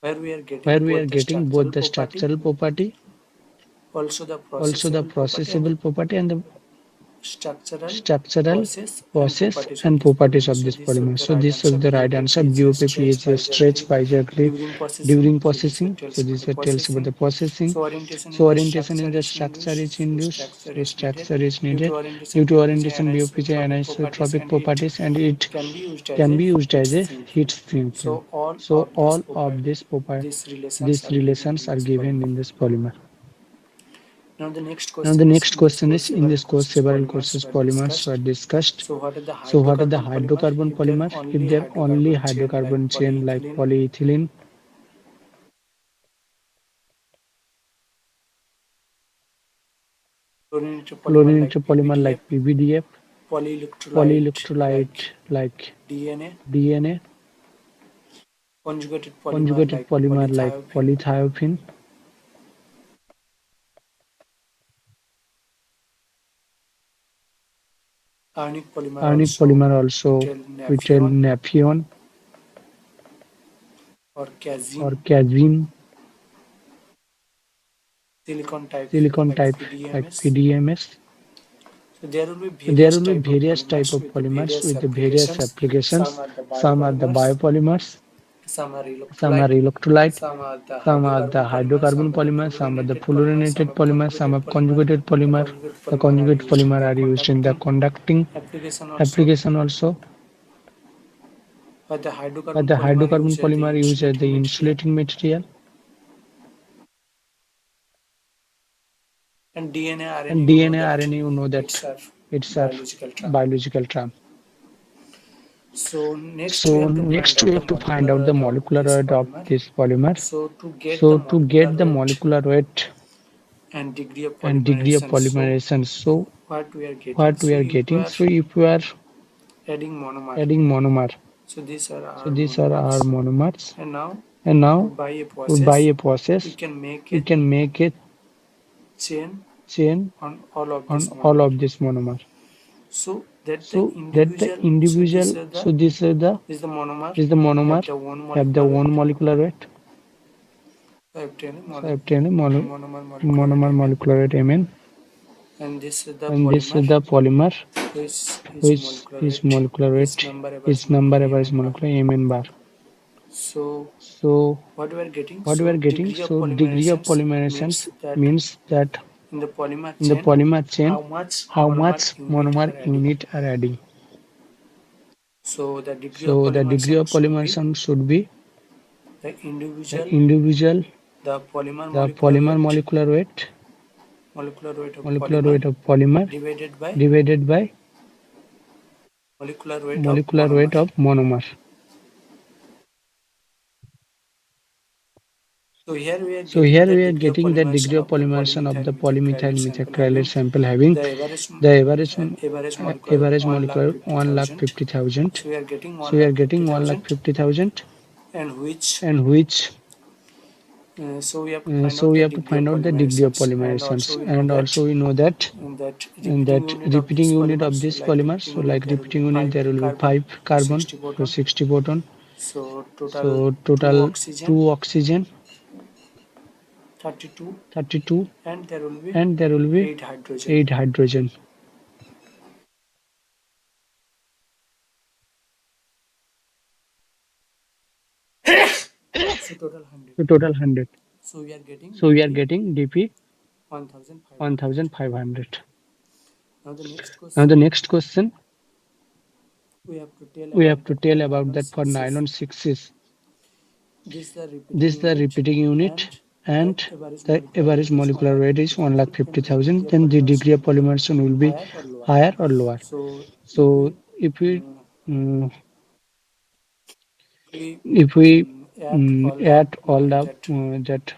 [SPEAKER 1] where we are getting
[SPEAKER 2] where we are
[SPEAKER 1] both the
[SPEAKER 2] getting both
[SPEAKER 1] structural
[SPEAKER 2] the
[SPEAKER 1] property,
[SPEAKER 2] structural property,
[SPEAKER 1] also the
[SPEAKER 2] also the
[SPEAKER 1] processable property and the
[SPEAKER 2] processable property, and the
[SPEAKER 1] structural
[SPEAKER 2] structural
[SPEAKER 1] process and
[SPEAKER 2] process
[SPEAKER 1] properties of
[SPEAKER 2] and
[SPEAKER 1] this
[SPEAKER 2] properties
[SPEAKER 1] polymer.
[SPEAKER 2] of
[SPEAKER 1] So
[SPEAKER 2] this
[SPEAKER 1] this was
[SPEAKER 2] polymer.
[SPEAKER 1] the
[SPEAKER 2] So
[SPEAKER 1] right
[SPEAKER 2] this
[SPEAKER 1] answer.
[SPEAKER 2] was the right answer.
[SPEAKER 1] BOPP is a
[SPEAKER 2] BOPP
[SPEAKER 1] stretch
[SPEAKER 2] is a stretch
[SPEAKER 1] biaxially
[SPEAKER 2] biaxially
[SPEAKER 1] during processing.
[SPEAKER 2] during
[SPEAKER 1] So this
[SPEAKER 2] processing. So
[SPEAKER 1] tells about
[SPEAKER 2] this
[SPEAKER 1] the
[SPEAKER 2] tells about the
[SPEAKER 1] processing.
[SPEAKER 2] processing.
[SPEAKER 1] So orientation
[SPEAKER 2] So
[SPEAKER 1] in the
[SPEAKER 2] orientation
[SPEAKER 1] structure
[SPEAKER 2] in the
[SPEAKER 1] is
[SPEAKER 2] structure
[SPEAKER 1] induced.
[SPEAKER 2] is
[SPEAKER 1] So
[SPEAKER 2] induced.
[SPEAKER 1] structure
[SPEAKER 2] So
[SPEAKER 1] is needed.
[SPEAKER 2] structure is
[SPEAKER 1] Due to
[SPEAKER 2] needed. Due
[SPEAKER 1] orientation,
[SPEAKER 2] to
[SPEAKER 1] BOPJ
[SPEAKER 2] orientation, BOPJ
[SPEAKER 1] anisotropic properties,
[SPEAKER 2] anisotropic
[SPEAKER 1] and it
[SPEAKER 2] properties, and it
[SPEAKER 1] can be used as
[SPEAKER 2] can
[SPEAKER 1] a
[SPEAKER 2] be used
[SPEAKER 1] heat
[SPEAKER 2] as a
[SPEAKER 1] sink
[SPEAKER 2] heat
[SPEAKER 1] film.
[SPEAKER 2] shrink film.
[SPEAKER 1] So all
[SPEAKER 2] So
[SPEAKER 1] of
[SPEAKER 2] all of
[SPEAKER 1] these relations
[SPEAKER 2] these
[SPEAKER 1] are given
[SPEAKER 2] relations
[SPEAKER 1] in
[SPEAKER 2] are
[SPEAKER 1] this
[SPEAKER 2] given
[SPEAKER 1] polymer.
[SPEAKER 2] in this polymer.
[SPEAKER 1] Now the next
[SPEAKER 2] Now the
[SPEAKER 1] question is,
[SPEAKER 2] next
[SPEAKER 1] in this
[SPEAKER 2] question
[SPEAKER 1] course
[SPEAKER 2] is, in
[SPEAKER 1] several
[SPEAKER 2] this course
[SPEAKER 1] courses
[SPEAKER 2] several
[SPEAKER 1] polymers
[SPEAKER 2] courses
[SPEAKER 1] were
[SPEAKER 2] polymers were
[SPEAKER 1] discussed.
[SPEAKER 2] discussed.
[SPEAKER 1] So what are the
[SPEAKER 2] So what are the
[SPEAKER 1] hydrocarbon polymer?
[SPEAKER 2] hydrocarbon
[SPEAKER 1] If they're
[SPEAKER 2] polymer? If
[SPEAKER 1] only
[SPEAKER 2] they're only
[SPEAKER 1] hydrocarbon chain like
[SPEAKER 2] hydrocarbon chain like
[SPEAKER 1] polyethylene,
[SPEAKER 2] polyethylene,
[SPEAKER 1] fluorinated polymer like
[SPEAKER 2] fluorinated polymer like
[SPEAKER 1] PVDF,
[SPEAKER 2] PVDF,
[SPEAKER 1] polyelectrolyte like
[SPEAKER 2] polyelectrolyte like
[SPEAKER 1] DNA,
[SPEAKER 2] DNA,
[SPEAKER 1] conjugated polymer
[SPEAKER 2] conjugated
[SPEAKER 1] like
[SPEAKER 2] polymer like
[SPEAKER 1] polythiophene,
[SPEAKER 2] polythiophene,
[SPEAKER 1] ionic polymer
[SPEAKER 2] ionic
[SPEAKER 1] also
[SPEAKER 2] polymer also
[SPEAKER 1] butyl
[SPEAKER 2] butyl
[SPEAKER 1] naphthalene
[SPEAKER 2] naphthalene
[SPEAKER 1] or
[SPEAKER 2] or
[SPEAKER 1] casein,
[SPEAKER 2] casein,
[SPEAKER 1] silicon type
[SPEAKER 2] silicon
[SPEAKER 1] like
[SPEAKER 2] type like
[SPEAKER 1] PDMS.
[SPEAKER 2] PDMS.
[SPEAKER 1] So there will be
[SPEAKER 2] So there
[SPEAKER 1] various
[SPEAKER 2] will
[SPEAKER 1] type
[SPEAKER 2] be
[SPEAKER 1] of
[SPEAKER 2] various type
[SPEAKER 1] polymers
[SPEAKER 2] of
[SPEAKER 1] with the
[SPEAKER 2] polymers
[SPEAKER 1] various
[SPEAKER 2] with the various
[SPEAKER 1] applications. Some
[SPEAKER 2] applications.
[SPEAKER 1] are the
[SPEAKER 2] Some are the
[SPEAKER 1] biopolymers,
[SPEAKER 2] biopolymers,
[SPEAKER 1] some are
[SPEAKER 2] some are
[SPEAKER 1] electrolyte,
[SPEAKER 2] electrolyte,
[SPEAKER 1] some are the
[SPEAKER 2] some are the
[SPEAKER 1] hydrocarbon polymers,
[SPEAKER 2] hydrocarbon
[SPEAKER 1] some are the
[SPEAKER 2] polymers, some are the
[SPEAKER 1] fluorinated polymers, some
[SPEAKER 2] fluorinated
[SPEAKER 1] are
[SPEAKER 2] polymers, some
[SPEAKER 1] conjugated
[SPEAKER 2] are
[SPEAKER 1] polymer.
[SPEAKER 2] conjugated
[SPEAKER 1] The
[SPEAKER 2] polymer.
[SPEAKER 1] conjugate
[SPEAKER 2] The
[SPEAKER 1] polymer are
[SPEAKER 2] conjugate
[SPEAKER 1] used in
[SPEAKER 2] polymer
[SPEAKER 1] the
[SPEAKER 2] are used in the
[SPEAKER 1] conducting
[SPEAKER 2] conducting
[SPEAKER 1] application also.
[SPEAKER 2] application also.
[SPEAKER 1] But the
[SPEAKER 2] But
[SPEAKER 1] hydrocarbon
[SPEAKER 2] the
[SPEAKER 1] polymer
[SPEAKER 2] hydrocarbon
[SPEAKER 1] used as the
[SPEAKER 2] polymer used as
[SPEAKER 1] insulating
[SPEAKER 2] the
[SPEAKER 1] material.
[SPEAKER 2] insulating material.
[SPEAKER 1] And DNA, RNA,
[SPEAKER 2] And
[SPEAKER 1] you know
[SPEAKER 2] DNA,
[SPEAKER 1] that
[SPEAKER 2] RNA, you know that
[SPEAKER 1] it's a
[SPEAKER 2] it's a
[SPEAKER 1] biological term.
[SPEAKER 2] biological term.
[SPEAKER 1] So next we
[SPEAKER 2] So
[SPEAKER 1] have to find
[SPEAKER 2] next we
[SPEAKER 1] out the
[SPEAKER 2] have to find
[SPEAKER 1] molecular
[SPEAKER 2] out the
[SPEAKER 1] weight of
[SPEAKER 2] molecular
[SPEAKER 1] this
[SPEAKER 2] weight of
[SPEAKER 1] polymer.
[SPEAKER 2] this polymer.
[SPEAKER 1] So to get the
[SPEAKER 2] So to
[SPEAKER 1] molecular
[SPEAKER 2] get the
[SPEAKER 1] weight
[SPEAKER 2] molecular weight
[SPEAKER 1] and degree of
[SPEAKER 2] and degree of
[SPEAKER 1] polymerization, so
[SPEAKER 2] polymerization, so
[SPEAKER 1] what we are getting?
[SPEAKER 2] what we
[SPEAKER 1] So
[SPEAKER 2] are
[SPEAKER 1] if we
[SPEAKER 2] getting?
[SPEAKER 1] are
[SPEAKER 2] So if we are
[SPEAKER 1] adding monomer,
[SPEAKER 2] adding monomer,
[SPEAKER 1] so these are
[SPEAKER 2] so
[SPEAKER 1] our
[SPEAKER 2] these are our
[SPEAKER 1] monomers.
[SPEAKER 2] monomers.
[SPEAKER 1] And now
[SPEAKER 2] And
[SPEAKER 1] to
[SPEAKER 2] now
[SPEAKER 1] by a
[SPEAKER 2] by
[SPEAKER 1] process,
[SPEAKER 2] a
[SPEAKER 1] we
[SPEAKER 2] process,
[SPEAKER 1] can make
[SPEAKER 2] we
[SPEAKER 1] a
[SPEAKER 2] can make a
[SPEAKER 1] chain
[SPEAKER 2] chain
[SPEAKER 1] on all of
[SPEAKER 2] on
[SPEAKER 1] this
[SPEAKER 2] all
[SPEAKER 1] monomer.
[SPEAKER 2] of this monomer.
[SPEAKER 1] So that the
[SPEAKER 2] So that the
[SPEAKER 1] individual, so
[SPEAKER 2] individual, so this
[SPEAKER 1] is the monomer
[SPEAKER 2] is the monomer
[SPEAKER 1] have the one
[SPEAKER 2] have the
[SPEAKER 1] molecular
[SPEAKER 2] one
[SPEAKER 1] weight.
[SPEAKER 2] molecular weight.
[SPEAKER 1] So obtain
[SPEAKER 2] So obtain a
[SPEAKER 1] monomer molecular weight
[SPEAKER 2] monomer
[SPEAKER 1] Mn.
[SPEAKER 2] molecular weight Mn,
[SPEAKER 1] And this is the
[SPEAKER 2] and this
[SPEAKER 1] polymer
[SPEAKER 2] is the polymer
[SPEAKER 1] which is
[SPEAKER 2] which
[SPEAKER 1] molecular
[SPEAKER 2] is
[SPEAKER 1] weight,
[SPEAKER 2] molecular
[SPEAKER 1] its
[SPEAKER 2] weight,
[SPEAKER 1] number average
[SPEAKER 2] its number
[SPEAKER 1] molecular
[SPEAKER 2] average
[SPEAKER 1] Mn bar.
[SPEAKER 2] molecular Mn bar.
[SPEAKER 1] So
[SPEAKER 2] So
[SPEAKER 1] what we are getting?
[SPEAKER 2] what we
[SPEAKER 1] So
[SPEAKER 2] are getting?
[SPEAKER 1] degree of
[SPEAKER 2] So degree of
[SPEAKER 1] polymerizations
[SPEAKER 2] polymerizations
[SPEAKER 1] means that
[SPEAKER 2] means that
[SPEAKER 1] in the polymer
[SPEAKER 2] in the
[SPEAKER 1] chain,
[SPEAKER 2] polymer chain,
[SPEAKER 1] how much
[SPEAKER 2] how
[SPEAKER 1] monomer
[SPEAKER 2] much
[SPEAKER 1] unit
[SPEAKER 2] monomer
[SPEAKER 1] are adding.
[SPEAKER 2] unit are adding.
[SPEAKER 1] So the degree of
[SPEAKER 2] So the degree
[SPEAKER 1] polymerization
[SPEAKER 2] of
[SPEAKER 1] should be
[SPEAKER 2] polymerization should be
[SPEAKER 1] the
[SPEAKER 2] the
[SPEAKER 1] individual,
[SPEAKER 2] individual,
[SPEAKER 1] the polymer
[SPEAKER 2] the polymer
[SPEAKER 1] molecular weight of
[SPEAKER 2] molecular
[SPEAKER 1] polymer
[SPEAKER 2] weight of polymer
[SPEAKER 1] divided by
[SPEAKER 2] divided by
[SPEAKER 1] molecular weight of
[SPEAKER 2] molecular
[SPEAKER 1] monomer.
[SPEAKER 2] weight of monomer.
[SPEAKER 1] So here we are
[SPEAKER 2] So
[SPEAKER 1] getting
[SPEAKER 2] here
[SPEAKER 1] the
[SPEAKER 2] we are
[SPEAKER 1] degree of
[SPEAKER 2] getting the degree
[SPEAKER 1] polymerization
[SPEAKER 2] of
[SPEAKER 1] of the
[SPEAKER 2] polymerization of
[SPEAKER 1] polymethyl
[SPEAKER 2] the polymethyl
[SPEAKER 1] methacrylate sample
[SPEAKER 2] methacrylate
[SPEAKER 1] having
[SPEAKER 2] sample having
[SPEAKER 1] the average
[SPEAKER 2] the
[SPEAKER 1] average molecular weight
[SPEAKER 2] average
[SPEAKER 1] one lakh
[SPEAKER 2] molecular
[SPEAKER 1] fifty
[SPEAKER 2] 1,50,000.
[SPEAKER 1] thousand. So we are getting
[SPEAKER 2] So
[SPEAKER 1] one
[SPEAKER 2] we are
[SPEAKER 1] lakh
[SPEAKER 2] getting
[SPEAKER 1] fifty
[SPEAKER 2] 1,50,000,
[SPEAKER 1] thousand, and which
[SPEAKER 2] and which
[SPEAKER 1] so we have to find
[SPEAKER 2] so
[SPEAKER 1] out
[SPEAKER 2] we
[SPEAKER 1] the
[SPEAKER 2] have to
[SPEAKER 1] degree of
[SPEAKER 2] find out the degree of
[SPEAKER 1] polymerizations, and also
[SPEAKER 2] polymerizations,
[SPEAKER 1] we know
[SPEAKER 2] and
[SPEAKER 1] that
[SPEAKER 2] also we know that
[SPEAKER 1] repeating
[SPEAKER 2] that
[SPEAKER 1] unit of
[SPEAKER 2] repeating
[SPEAKER 1] this
[SPEAKER 2] unit
[SPEAKER 1] polymer.
[SPEAKER 2] of
[SPEAKER 1] So
[SPEAKER 2] this
[SPEAKER 1] like
[SPEAKER 2] polymer,
[SPEAKER 1] repeating
[SPEAKER 2] so
[SPEAKER 1] unit
[SPEAKER 2] like
[SPEAKER 1] there will be
[SPEAKER 2] repeating unit
[SPEAKER 1] five
[SPEAKER 2] there will be
[SPEAKER 1] carbon
[SPEAKER 2] 5
[SPEAKER 1] to
[SPEAKER 2] carbon
[SPEAKER 1] 60
[SPEAKER 2] to
[SPEAKER 1] proton.
[SPEAKER 2] 60 proton.
[SPEAKER 1] So total
[SPEAKER 2] So
[SPEAKER 1] two
[SPEAKER 2] total
[SPEAKER 1] oxygen
[SPEAKER 2] 2 oxygen
[SPEAKER 1] 32,
[SPEAKER 2] 32,
[SPEAKER 1] and there will be
[SPEAKER 2] and there will be
[SPEAKER 1] 8 hydrogen.
[SPEAKER 2] 8 hydrogen.
[SPEAKER 1] So total 100.
[SPEAKER 2] So total 100.
[SPEAKER 1] So we are getting
[SPEAKER 2] So we are
[SPEAKER 1] DP
[SPEAKER 2] getting DP
[SPEAKER 1] 1500.
[SPEAKER 2] 1500.
[SPEAKER 1] Now the next
[SPEAKER 2] Now the
[SPEAKER 1] question
[SPEAKER 2] next question
[SPEAKER 1] we have to tell
[SPEAKER 2] we have
[SPEAKER 1] about
[SPEAKER 2] to
[SPEAKER 1] that for
[SPEAKER 2] tell about
[SPEAKER 1] nylon
[SPEAKER 2] that for
[SPEAKER 1] 6s.
[SPEAKER 2] nylon 6s.
[SPEAKER 1] This is the repeating
[SPEAKER 2] This is the
[SPEAKER 1] unit,
[SPEAKER 2] repeating unit,
[SPEAKER 1] and the
[SPEAKER 2] and
[SPEAKER 1] average
[SPEAKER 2] the
[SPEAKER 1] molecular
[SPEAKER 2] average
[SPEAKER 1] weight is
[SPEAKER 2] molecular weight is
[SPEAKER 1] 1,50,000. Then the
[SPEAKER 2] 1,50,000.
[SPEAKER 1] degree of
[SPEAKER 2] Then the degree
[SPEAKER 1] polymerization
[SPEAKER 2] of
[SPEAKER 1] will be
[SPEAKER 2] polymerization will be
[SPEAKER 1] higher or lower.
[SPEAKER 2] higher or lower.
[SPEAKER 1] So
[SPEAKER 2] So um,
[SPEAKER 1] we
[SPEAKER 2] if we
[SPEAKER 1] add all the
[SPEAKER 2] add all the
[SPEAKER 1] that
[SPEAKER 2] that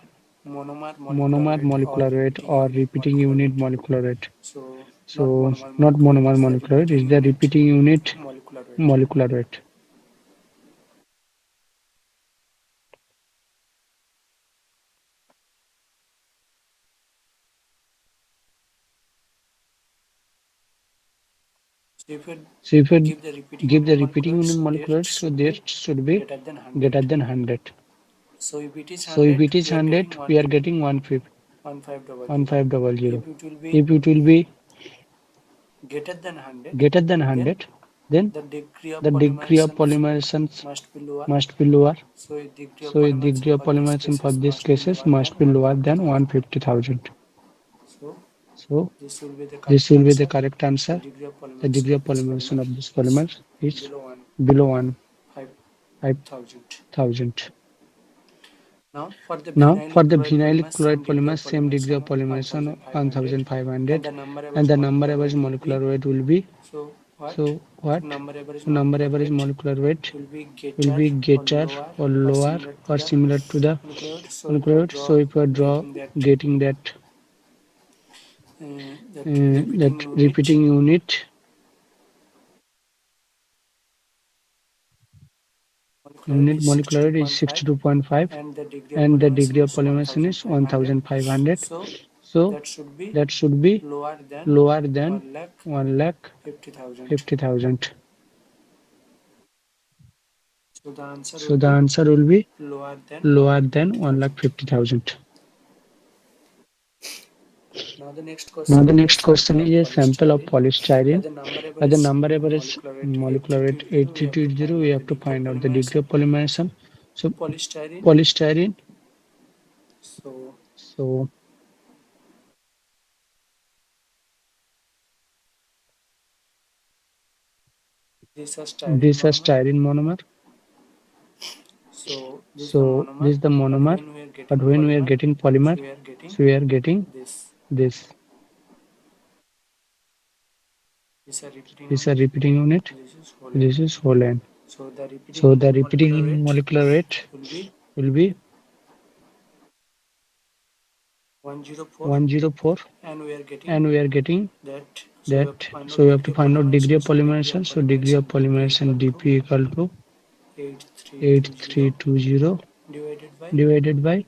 [SPEAKER 1] monomer molecular
[SPEAKER 2] monomer
[SPEAKER 1] weight or
[SPEAKER 2] molecular weight
[SPEAKER 1] repeating
[SPEAKER 2] or
[SPEAKER 1] unit
[SPEAKER 2] repeating
[SPEAKER 1] molecular
[SPEAKER 2] unit
[SPEAKER 1] weight.
[SPEAKER 2] molecular weight.
[SPEAKER 1] So not
[SPEAKER 2] So
[SPEAKER 1] monomer
[SPEAKER 2] not
[SPEAKER 1] molecular weight,
[SPEAKER 2] monomer
[SPEAKER 1] is the
[SPEAKER 2] molecular weight,
[SPEAKER 1] repeating
[SPEAKER 2] is the
[SPEAKER 1] unit
[SPEAKER 2] repeating unit
[SPEAKER 1] molecular weight.
[SPEAKER 2] molecular weight.
[SPEAKER 1] So if you
[SPEAKER 2] So if you
[SPEAKER 1] give the repeating
[SPEAKER 2] give
[SPEAKER 1] unit
[SPEAKER 2] the
[SPEAKER 1] molecular
[SPEAKER 2] repeating
[SPEAKER 1] weight,
[SPEAKER 2] unit
[SPEAKER 1] so
[SPEAKER 2] molecular
[SPEAKER 1] there
[SPEAKER 2] weight, so
[SPEAKER 1] should
[SPEAKER 2] there
[SPEAKER 1] be
[SPEAKER 2] should be
[SPEAKER 1] greater than
[SPEAKER 2] greater
[SPEAKER 1] 100.
[SPEAKER 2] than 100.
[SPEAKER 1] So if it is
[SPEAKER 2] So if
[SPEAKER 1] 100,
[SPEAKER 2] it is
[SPEAKER 1] we are getting
[SPEAKER 2] 100, we are getting
[SPEAKER 1] 1500.
[SPEAKER 2] 1500.
[SPEAKER 1] If it will be
[SPEAKER 2] 1500. If it will be
[SPEAKER 1] greater than 100,
[SPEAKER 2] greater than
[SPEAKER 1] then
[SPEAKER 2] 100, then
[SPEAKER 1] the degree of
[SPEAKER 2] the degree of
[SPEAKER 1] polymerization
[SPEAKER 2] polymerization
[SPEAKER 1] must be lower.
[SPEAKER 2] must be lower.
[SPEAKER 1] So a degree of
[SPEAKER 2] So the degree
[SPEAKER 1] polymerization
[SPEAKER 2] of
[SPEAKER 1] for these
[SPEAKER 2] polymerization for
[SPEAKER 1] cases
[SPEAKER 2] these
[SPEAKER 1] must be
[SPEAKER 2] cases
[SPEAKER 1] lower than
[SPEAKER 2] must be lower than
[SPEAKER 1] 150,000.
[SPEAKER 2] 150,000.
[SPEAKER 1] So
[SPEAKER 2] So
[SPEAKER 1] this will be the
[SPEAKER 2] this
[SPEAKER 1] correct
[SPEAKER 2] will be the
[SPEAKER 1] answer.
[SPEAKER 2] correct
[SPEAKER 1] The
[SPEAKER 2] answer.
[SPEAKER 1] degree of
[SPEAKER 2] The degree
[SPEAKER 1] polymerization
[SPEAKER 2] of
[SPEAKER 1] of this
[SPEAKER 2] polymerization
[SPEAKER 1] polymer
[SPEAKER 2] of this
[SPEAKER 1] is
[SPEAKER 2] polymer is
[SPEAKER 1] below
[SPEAKER 2] below
[SPEAKER 1] 1,500.
[SPEAKER 2] 1,000.
[SPEAKER 1] Now for the
[SPEAKER 2] Now
[SPEAKER 1] vinyl
[SPEAKER 2] for the
[SPEAKER 1] chloride
[SPEAKER 2] vinyl
[SPEAKER 1] polymer, same
[SPEAKER 2] chloride
[SPEAKER 1] degree
[SPEAKER 2] polymer,
[SPEAKER 1] of
[SPEAKER 2] same degree of
[SPEAKER 1] polymerization
[SPEAKER 2] polymerization
[SPEAKER 1] 1,500, and
[SPEAKER 2] 1,500,
[SPEAKER 1] the number
[SPEAKER 2] and
[SPEAKER 1] average
[SPEAKER 2] the number
[SPEAKER 1] molecular
[SPEAKER 2] average
[SPEAKER 1] weight will be,
[SPEAKER 2] molecular weight will be,
[SPEAKER 1] so what?
[SPEAKER 2] so what?
[SPEAKER 1] Number average
[SPEAKER 2] So number
[SPEAKER 1] molecular
[SPEAKER 2] average
[SPEAKER 1] weight
[SPEAKER 2] molecular weight
[SPEAKER 1] will be
[SPEAKER 2] will
[SPEAKER 1] greater
[SPEAKER 2] be
[SPEAKER 1] or
[SPEAKER 2] greater
[SPEAKER 1] lower
[SPEAKER 2] or
[SPEAKER 1] or
[SPEAKER 2] lower
[SPEAKER 1] similar to
[SPEAKER 2] or
[SPEAKER 1] the
[SPEAKER 2] similar to the
[SPEAKER 1] molecular weight. So if you
[SPEAKER 2] molecular weight. So
[SPEAKER 1] draw
[SPEAKER 2] if you draw getting
[SPEAKER 1] that repeating
[SPEAKER 2] that
[SPEAKER 1] unit,
[SPEAKER 2] repeating unit,
[SPEAKER 1] molecular weight is
[SPEAKER 2] molecular weight is
[SPEAKER 1] 62.5,
[SPEAKER 2] 62.5,
[SPEAKER 1] and the degree of
[SPEAKER 2] and the
[SPEAKER 1] polymerization
[SPEAKER 2] degree of
[SPEAKER 1] is
[SPEAKER 2] polymerization is
[SPEAKER 1] 1,500.
[SPEAKER 2] 1,500.
[SPEAKER 1] So
[SPEAKER 2] So
[SPEAKER 1] that should be
[SPEAKER 2] that should be
[SPEAKER 1] lower than
[SPEAKER 2] lower than
[SPEAKER 1] 1 lakh
[SPEAKER 2] 1 lakh
[SPEAKER 1] 50,000.
[SPEAKER 2] 50,000.
[SPEAKER 1] So the answer
[SPEAKER 2] So
[SPEAKER 1] will
[SPEAKER 2] the
[SPEAKER 1] be
[SPEAKER 2] answer will be
[SPEAKER 1] lower than 1
[SPEAKER 2] lower
[SPEAKER 1] lakh
[SPEAKER 2] than 1 lakh
[SPEAKER 1] 50,000.
[SPEAKER 2] 50,000.
[SPEAKER 1] Now the next
[SPEAKER 2] Now
[SPEAKER 1] question
[SPEAKER 2] the
[SPEAKER 1] is a
[SPEAKER 2] next question
[SPEAKER 1] sample of
[SPEAKER 2] is a sample of
[SPEAKER 1] polystyrene.
[SPEAKER 2] polystyrene.
[SPEAKER 1] At the number
[SPEAKER 2] At the
[SPEAKER 1] average
[SPEAKER 2] number average
[SPEAKER 1] molecular weight
[SPEAKER 2] molecular weight
[SPEAKER 1] 8320, we have to
[SPEAKER 2] 8320,
[SPEAKER 1] find
[SPEAKER 2] we
[SPEAKER 1] out the
[SPEAKER 2] have to
[SPEAKER 1] degree of
[SPEAKER 2] find out the degree
[SPEAKER 1] polymerization.
[SPEAKER 2] of polymerization.
[SPEAKER 1] So
[SPEAKER 2] So
[SPEAKER 1] polystyrene,
[SPEAKER 2] polystyrene,
[SPEAKER 1] so
[SPEAKER 2] so
[SPEAKER 1] this is styrene
[SPEAKER 2] this is
[SPEAKER 1] monomer.
[SPEAKER 2] styrene monomer.
[SPEAKER 1] So this is the
[SPEAKER 2] So
[SPEAKER 1] monomer,
[SPEAKER 2] this is the
[SPEAKER 1] but
[SPEAKER 2] monomer.
[SPEAKER 1] when we are
[SPEAKER 2] But
[SPEAKER 1] getting
[SPEAKER 2] when we are
[SPEAKER 1] polymer,
[SPEAKER 2] getting polymer,
[SPEAKER 1] so we are getting
[SPEAKER 2] so we are getting
[SPEAKER 1] this.
[SPEAKER 2] this.
[SPEAKER 1] These are repeating
[SPEAKER 2] This is a
[SPEAKER 1] unit.
[SPEAKER 2] repeating unit.
[SPEAKER 1] This is whole end.
[SPEAKER 2] This is whole end.
[SPEAKER 1] So the
[SPEAKER 2] So
[SPEAKER 1] repeating
[SPEAKER 2] the
[SPEAKER 1] molecular
[SPEAKER 2] repeating
[SPEAKER 1] weight
[SPEAKER 2] molecular weight
[SPEAKER 1] will be
[SPEAKER 2] will be
[SPEAKER 1] 104,
[SPEAKER 2] 104,
[SPEAKER 1] and we are getting
[SPEAKER 2] and we are getting
[SPEAKER 1] that. So we have to
[SPEAKER 2] that.
[SPEAKER 1] find
[SPEAKER 2] So
[SPEAKER 1] out
[SPEAKER 2] we have to
[SPEAKER 1] degree of
[SPEAKER 2] find out degree
[SPEAKER 1] polymerization.
[SPEAKER 2] of
[SPEAKER 1] So degree of
[SPEAKER 2] polymerization. So degree of
[SPEAKER 1] polymerization dp
[SPEAKER 2] polymerization
[SPEAKER 1] equal to
[SPEAKER 2] dp equal to
[SPEAKER 1] 8320
[SPEAKER 2] 8320
[SPEAKER 1] divided by
[SPEAKER 2] divided by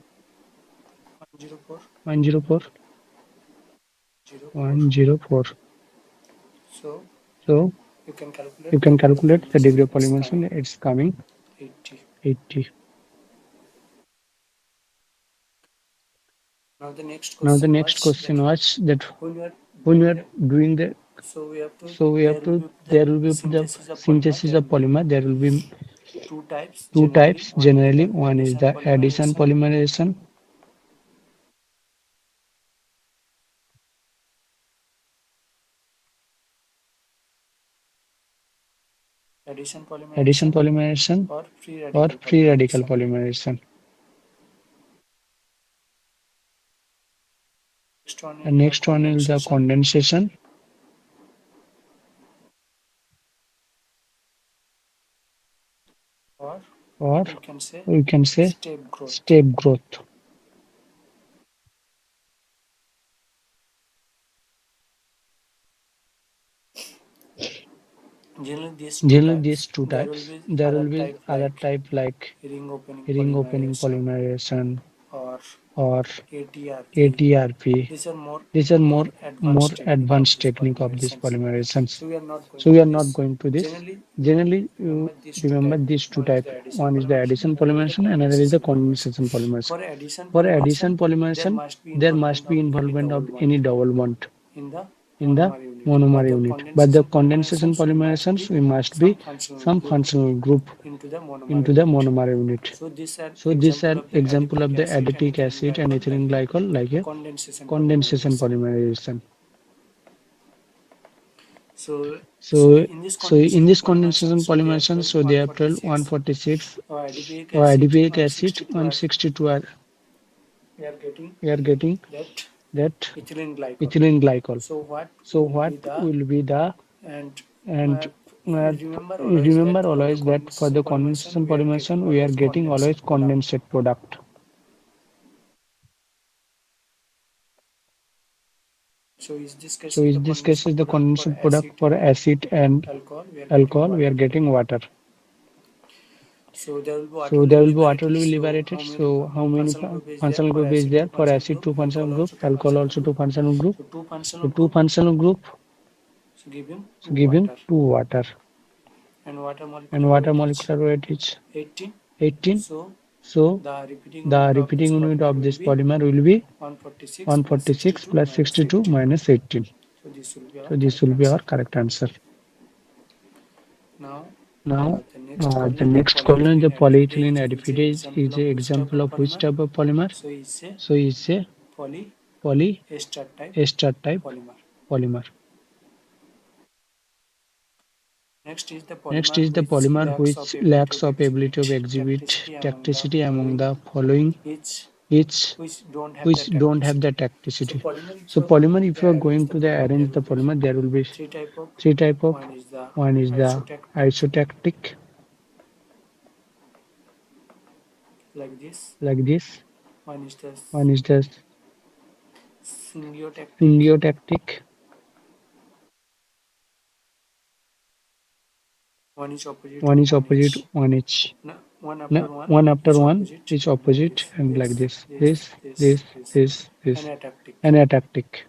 [SPEAKER 1] 104
[SPEAKER 2] 104
[SPEAKER 1] 04.
[SPEAKER 2] 104.
[SPEAKER 1] So
[SPEAKER 2] So
[SPEAKER 1] you can
[SPEAKER 2] you
[SPEAKER 1] calculate the
[SPEAKER 2] can
[SPEAKER 1] degree of
[SPEAKER 2] calculate the degree
[SPEAKER 1] polymerization.
[SPEAKER 2] of
[SPEAKER 1] It's coming
[SPEAKER 2] polymerization. It's coming
[SPEAKER 1] 80.
[SPEAKER 2] 80.
[SPEAKER 1] Now the next
[SPEAKER 2] Now the
[SPEAKER 1] question
[SPEAKER 2] next
[SPEAKER 1] was that
[SPEAKER 2] question was that
[SPEAKER 1] when you are
[SPEAKER 2] when you
[SPEAKER 1] doing
[SPEAKER 2] are
[SPEAKER 1] the,
[SPEAKER 2] doing the,
[SPEAKER 1] so we have to,
[SPEAKER 2] so we have
[SPEAKER 1] there will
[SPEAKER 2] to,
[SPEAKER 1] be the
[SPEAKER 2] there will be the
[SPEAKER 1] synthesis of polymer.
[SPEAKER 2] synthesis
[SPEAKER 1] There
[SPEAKER 2] of
[SPEAKER 1] will be
[SPEAKER 2] polymer. There will be
[SPEAKER 1] two types
[SPEAKER 2] two
[SPEAKER 1] generally.
[SPEAKER 2] types
[SPEAKER 1] One is
[SPEAKER 2] generally.
[SPEAKER 1] the
[SPEAKER 2] One is
[SPEAKER 1] addition
[SPEAKER 2] the addition
[SPEAKER 1] polymerization.
[SPEAKER 2] polymerization.
[SPEAKER 1] Addition
[SPEAKER 2] Addition
[SPEAKER 1] polymerization
[SPEAKER 2] polymerization
[SPEAKER 1] or free
[SPEAKER 2] or
[SPEAKER 1] radical
[SPEAKER 2] free radical
[SPEAKER 1] polymerization.
[SPEAKER 2] polymerization.
[SPEAKER 1] Next one
[SPEAKER 2] The
[SPEAKER 1] is the
[SPEAKER 2] next one is the
[SPEAKER 1] condensation,
[SPEAKER 2] condensation,
[SPEAKER 1] or
[SPEAKER 2] or
[SPEAKER 1] we can say
[SPEAKER 2] we can say
[SPEAKER 1] step growth.
[SPEAKER 2] step growth.
[SPEAKER 1] Generally, these two
[SPEAKER 2] Generally, these
[SPEAKER 1] types.
[SPEAKER 2] two
[SPEAKER 1] There will
[SPEAKER 2] types.
[SPEAKER 1] be
[SPEAKER 2] There
[SPEAKER 1] other
[SPEAKER 2] will be
[SPEAKER 1] type
[SPEAKER 2] other
[SPEAKER 1] like
[SPEAKER 2] type like
[SPEAKER 1] ring opening
[SPEAKER 2] ring opening
[SPEAKER 1] polymerization
[SPEAKER 2] polymerization
[SPEAKER 1] or
[SPEAKER 2] or
[SPEAKER 1] ATRP.
[SPEAKER 2] ATRP.
[SPEAKER 1] These are more
[SPEAKER 2] These are
[SPEAKER 1] more
[SPEAKER 2] more
[SPEAKER 1] advanced technique of
[SPEAKER 2] advanced
[SPEAKER 1] this
[SPEAKER 2] technique of this
[SPEAKER 1] polymerizations.
[SPEAKER 2] polymerizations.
[SPEAKER 1] So we are not going
[SPEAKER 2] So we
[SPEAKER 1] to
[SPEAKER 2] are not
[SPEAKER 1] this.
[SPEAKER 2] going to this.
[SPEAKER 1] Generally, you
[SPEAKER 2] Generally, you
[SPEAKER 1] remember these two
[SPEAKER 2] remember
[SPEAKER 1] type.
[SPEAKER 2] these two
[SPEAKER 1] One is
[SPEAKER 2] type.
[SPEAKER 1] the addition
[SPEAKER 2] One is the
[SPEAKER 1] polymerization,
[SPEAKER 2] addition
[SPEAKER 1] another is the
[SPEAKER 2] polymerization, another is the
[SPEAKER 1] condensation polymerization.
[SPEAKER 2] condensation polymerization.
[SPEAKER 1] For addition
[SPEAKER 2] For
[SPEAKER 1] polymerization,
[SPEAKER 2] addition
[SPEAKER 1] there
[SPEAKER 2] polymerization,
[SPEAKER 1] must be
[SPEAKER 2] there
[SPEAKER 1] involvement
[SPEAKER 2] must be
[SPEAKER 1] of any
[SPEAKER 2] involvement
[SPEAKER 1] double
[SPEAKER 2] of any
[SPEAKER 1] bond
[SPEAKER 2] double bond
[SPEAKER 1] in the
[SPEAKER 2] in the
[SPEAKER 1] monomer unit.
[SPEAKER 2] monomer
[SPEAKER 1] But the
[SPEAKER 2] unit. But the
[SPEAKER 1] condensation
[SPEAKER 2] condensation
[SPEAKER 1] polymerizations, we must
[SPEAKER 2] polymerizations,
[SPEAKER 1] be
[SPEAKER 2] we must
[SPEAKER 1] some
[SPEAKER 2] be
[SPEAKER 1] functional
[SPEAKER 2] some
[SPEAKER 1] group
[SPEAKER 2] functional group
[SPEAKER 1] into the monomer
[SPEAKER 2] into the
[SPEAKER 1] unit.
[SPEAKER 2] monomer unit.
[SPEAKER 1] So this are
[SPEAKER 2] So this is
[SPEAKER 1] example
[SPEAKER 2] an
[SPEAKER 1] of the
[SPEAKER 2] example
[SPEAKER 1] adipic
[SPEAKER 2] of the
[SPEAKER 1] acid and
[SPEAKER 2] adipic
[SPEAKER 1] ethylene
[SPEAKER 2] acid and
[SPEAKER 1] glycol
[SPEAKER 2] ethylene
[SPEAKER 1] like a
[SPEAKER 2] glycol like a
[SPEAKER 1] condensation
[SPEAKER 2] condensation
[SPEAKER 1] polymerization.
[SPEAKER 2] polymerization.
[SPEAKER 1] So
[SPEAKER 2] So,
[SPEAKER 1] in this
[SPEAKER 2] so in
[SPEAKER 1] condensation
[SPEAKER 2] this
[SPEAKER 1] polymerization,
[SPEAKER 2] condensation
[SPEAKER 1] so they have
[SPEAKER 2] polymerization,
[SPEAKER 1] told
[SPEAKER 2] so they have told
[SPEAKER 1] 146
[SPEAKER 2] 146
[SPEAKER 1] adipic acid,
[SPEAKER 2] adipic acid,
[SPEAKER 1] 162 are
[SPEAKER 2] 162 are
[SPEAKER 1] we are getting
[SPEAKER 2] we are getting
[SPEAKER 1] that
[SPEAKER 2] that
[SPEAKER 1] ethylene glycol.
[SPEAKER 2] ethylene glycol.
[SPEAKER 1] So what
[SPEAKER 2] So
[SPEAKER 1] will
[SPEAKER 2] what
[SPEAKER 1] be the,
[SPEAKER 2] will be the,
[SPEAKER 1] and
[SPEAKER 2] and
[SPEAKER 1] remember always
[SPEAKER 2] remember
[SPEAKER 1] that for the
[SPEAKER 2] always that for
[SPEAKER 1] condensation
[SPEAKER 2] the
[SPEAKER 1] polymerization
[SPEAKER 2] condensation
[SPEAKER 1] we are getting
[SPEAKER 2] polymerization we are
[SPEAKER 1] always
[SPEAKER 2] getting
[SPEAKER 1] condensate
[SPEAKER 2] always
[SPEAKER 1] product.
[SPEAKER 2] condensate product.
[SPEAKER 1] So is this case
[SPEAKER 2] So
[SPEAKER 1] is
[SPEAKER 2] in
[SPEAKER 1] the
[SPEAKER 2] this case is
[SPEAKER 1] condensate
[SPEAKER 2] the
[SPEAKER 1] product for
[SPEAKER 2] condensate product
[SPEAKER 1] acid
[SPEAKER 2] for
[SPEAKER 1] and
[SPEAKER 2] acid and
[SPEAKER 1] alcohol, we are getting
[SPEAKER 2] alcohol, we are
[SPEAKER 1] water.
[SPEAKER 2] getting water.
[SPEAKER 1] So there will be water
[SPEAKER 2] So
[SPEAKER 1] will be
[SPEAKER 2] there will be water
[SPEAKER 1] liberated.
[SPEAKER 2] will be
[SPEAKER 1] So
[SPEAKER 2] liberated.
[SPEAKER 1] how many
[SPEAKER 2] So how many
[SPEAKER 1] functional group is there?
[SPEAKER 2] functional
[SPEAKER 1] For
[SPEAKER 2] group is
[SPEAKER 1] acid,
[SPEAKER 2] there?
[SPEAKER 1] two
[SPEAKER 2] For
[SPEAKER 1] functional
[SPEAKER 2] acid,
[SPEAKER 1] group,
[SPEAKER 2] two functional
[SPEAKER 1] alcohol
[SPEAKER 2] group,
[SPEAKER 1] also two
[SPEAKER 2] alcohol
[SPEAKER 1] functional
[SPEAKER 2] also
[SPEAKER 1] group.
[SPEAKER 2] two functional group.
[SPEAKER 1] So two functional
[SPEAKER 2] So two
[SPEAKER 1] group,
[SPEAKER 2] functional group,
[SPEAKER 1] so give him two
[SPEAKER 2] so give him
[SPEAKER 1] water,
[SPEAKER 2] two water.
[SPEAKER 1] and water
[SPEAKER 2] And
[SPEAKER 1] molecular
[SPEAKER 2] water
[SPEAKER 1] weight is
[SPEAKER 2] molecular weight is
[SPEAKER 1] 18.
[SPEAKER 2] 18.
[SPEAKER 1] So
[SPEAKER 2] So
[SPEAKER 1] the repeating
[SPEAKER 2] the
[SPEAKER 1] unit of this
[SPEAKER 2] repeating unit
[SPEAKER 1] polymer
[SPEAKER 2] of
[SPEAKER 1] will
[SPEAKER 2] this
[SPEAKER 1] be
[SPEAKER 2] polymer will be
[SPEAKER 1] 146 plus
[SPEAKER 2] 146
[SPEAKER 1] 62
[SPEAKER 2] plus
[SPEAKER 1] minus
[SPEAKER 2] 62
[SPEAKER 1] 18.
[SPEAKER 2] minus 18.
[SPEAKER 1] So this will be our
[SPEAKER 2] So this
[SPEAKER 1] correct
[SPEAKER 2] will be our
[SPEAKER 1] answer.
[SPEAKER 2] correct answer.
[SPEAKER 1] Now,
[SPEAKER 2] Now,
[SPEAKER 1] the next
[SPEAKER 2] the
[SPEAKER 1] column, the
[SPEAKER 2] next column, the
[SPEAKER 1] polyethylene
[SPEAKER 2] polyethylene
[SPEAKER 1] adipetage is an
[SPEAKER 2] adipetage
[SPEAKER 1] example
[SPEAKER 2] is
[SPEAKER 1] of
[SPEAKER 2] an
[SPEAKER 1] which type
[SPEAKER 2] example
[SPEAKER 1] of
[SPEAKER 2] of which
[SPEAKER 1] polymer?
[SPEAKER 2] type of polymer?
[SPEAKER 1] So it's a
[SPEAKER 2] So it's a
[SPEAKER 1] polyester type
[SPEAKER 2] polyester type
[SPEAKER 1] polymer.
[SPEAKER 2] polymer.
[SPEAKER 1] Next is the
[SPEAKER 2] Next
[SPEAKER 1] polymer
[SPEAKER 2] is the
[SPEAKER 1] which
[SPEAKER 2] polymer
[SPEAKER 1] lacks of
[SPEAKER 2] which
[SPEAKER 1] ability
[SPEAKER 2] lacks
[SPEAKER 1] of
[SPEAKER 2] of ability of
[SPEAKER 1] exhibit
[SPEAKER 2] exhibit
[SPEAKER 1] the
[SPEAKER 2] toxicity among
[SPEAKER 1] following,
[SPEAKER 2] the following,
[SPEAKER 1] which
[SPEAKER 2] each
[SPEAKER 1] don't have
[SPEAKER 2] which
[SPEAKER 1] that
[SPEAKER 2] don't have the
[SPEAKER 1] activity. So
[SPEAKER 2] toxicity.
[SPEAKER 1] polymer, if
[SPEAKER 2] So
[SPEAKER 1] you are going
[SPEAKER 2] polymer,
[SPEAKER 1] to
[SPEAKER 2] if
[SPEAKER 1] the
[SPEAKER 2] you are
[SPEAKER 1] arrange
[SPEAKER 2] going
[SPEAKER 1] the
[SPEAKER 2] to the
[SPEAKER 1] polymer, there
[SPEAKER 2] arrange
[SPEAKER 1] will
[SPEAKER 2] the
[SPEAKER 1] be
[SPEAKER 2] polymer, there will be
[SPEAKER 1] three type of.
[SPEAKER 2] three type of.
[SPEAKER 1] One is the
[SPEAKER 2] One is the
[SPEAKER 1] isotactic,
[SPEAKER 2] isotactic,
[SPEAKER 1] like this.
[SPEAKER 2] like this.
[SPEAKER 1] One is the
[SPEAKER 2] One is the
[SPEAKER 1] symbiotic.
[SPEAKER 2] symbiotic.
[SPEAKER 1] One is opposite
[SPEAKER 2] One
[SPEAKER 1] of
[SPEAKER 2] is
[SPEAKER 1] one
[SPEAKER 2] opposite,
[SPEAKER 1] each.
[SPEAKER 2] one each.
[SPEAKER 1] One after one
[SPEAKER 2] One after
[SPEAKER 1] is
[SPEAKER 2] one
[SPEAKER 1] opposite,
[SPEAKER 2] is
[SPEAKER 1] and like
[SPEAKER 2] opposite
[SPEAKER 1] this,
[SPEAKER 2] and like
[SPEAKER 1] this,
[SPEAKER 2] this.
[SPEAKER 1] this,
[SPEAKER 2] This,
[SPEAKER 1] this,
[SPEAKER 2] this,
[SPEAKER 1] this,
[SPEAKER 2] this,
[SPEAKER 1] and
[SPEAKER 2] this.
[SPEAKER 1] atactic.
[SPEAKER 2] And atactic.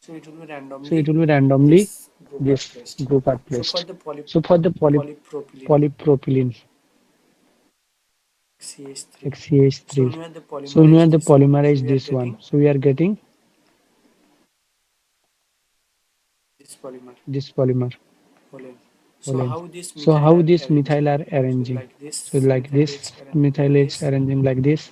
[SPEAKER 1] So it will be
[SPEAKER 2] So it
[SPEAKER 1] randomly
[SPEAKER 2] will be randomly
[SPEAKER 1] this group are
[SPEAKER 2] this
[SPEAKER 1] placed.
[SPEAKER 2] group are
[SPEAKER 1] So for
[SPEAKER 2] placed.
[SPEAKER 1] the
[SPEAKER 2] So for the
[SPEAKER 1] polypropylene
[SPEAKER 2] polypropylene,
[SPEAKER 1] CH3.
[SPEAKER 2] like
[SPEAKER 1] So
[SPEAKER 2] CH3.
[SPEAKER 1] when you are the
[SPEAKER 2] So here
[SPEAKER 1] polymerize
[SPEAKER 2] the
[SPEAKER 1] this one,
[SPEAKER 2] polymer
[SPEAKER 1] then
[SPEAKER 2] is
[SPEAKER 1] we are
[SPEAKER 2] this one.
[SPEAKER 1] getting
[SPEAKER 2] So we are getting
[SPEAKER 1] this polymer
[SPEAKER 2] this polymer.
[SPEAKER 1] pollen. So
[SPEAKER 2] Pollen.
[SPEAKER 1] how this
[SPEAKER 2] So
[SPEAKER 1] methyl
[SPEAKER 2] how
[SPEAKER 1] are
[SPEAKER 2] this
[SPEAKER 1] arranging?
[SPEAKER 2] methyl are
[SPEAKER 1] So
[SPEAKER 2] arranging?
[SPEAKER 1] like
[SPEAKER 2] So
[SPEAKER 1] this
[SPEAKER 2] like
[SPEAKER 1] methyl
[SPEAKER 2] this
[SPEAKER 1] is arranging
[SPEAKER 2] methyl
[SPEAKER 1] like
[SPEAKER 2] is
[SPEAKER 1] this.
[SPEAKER 2] arranging like this.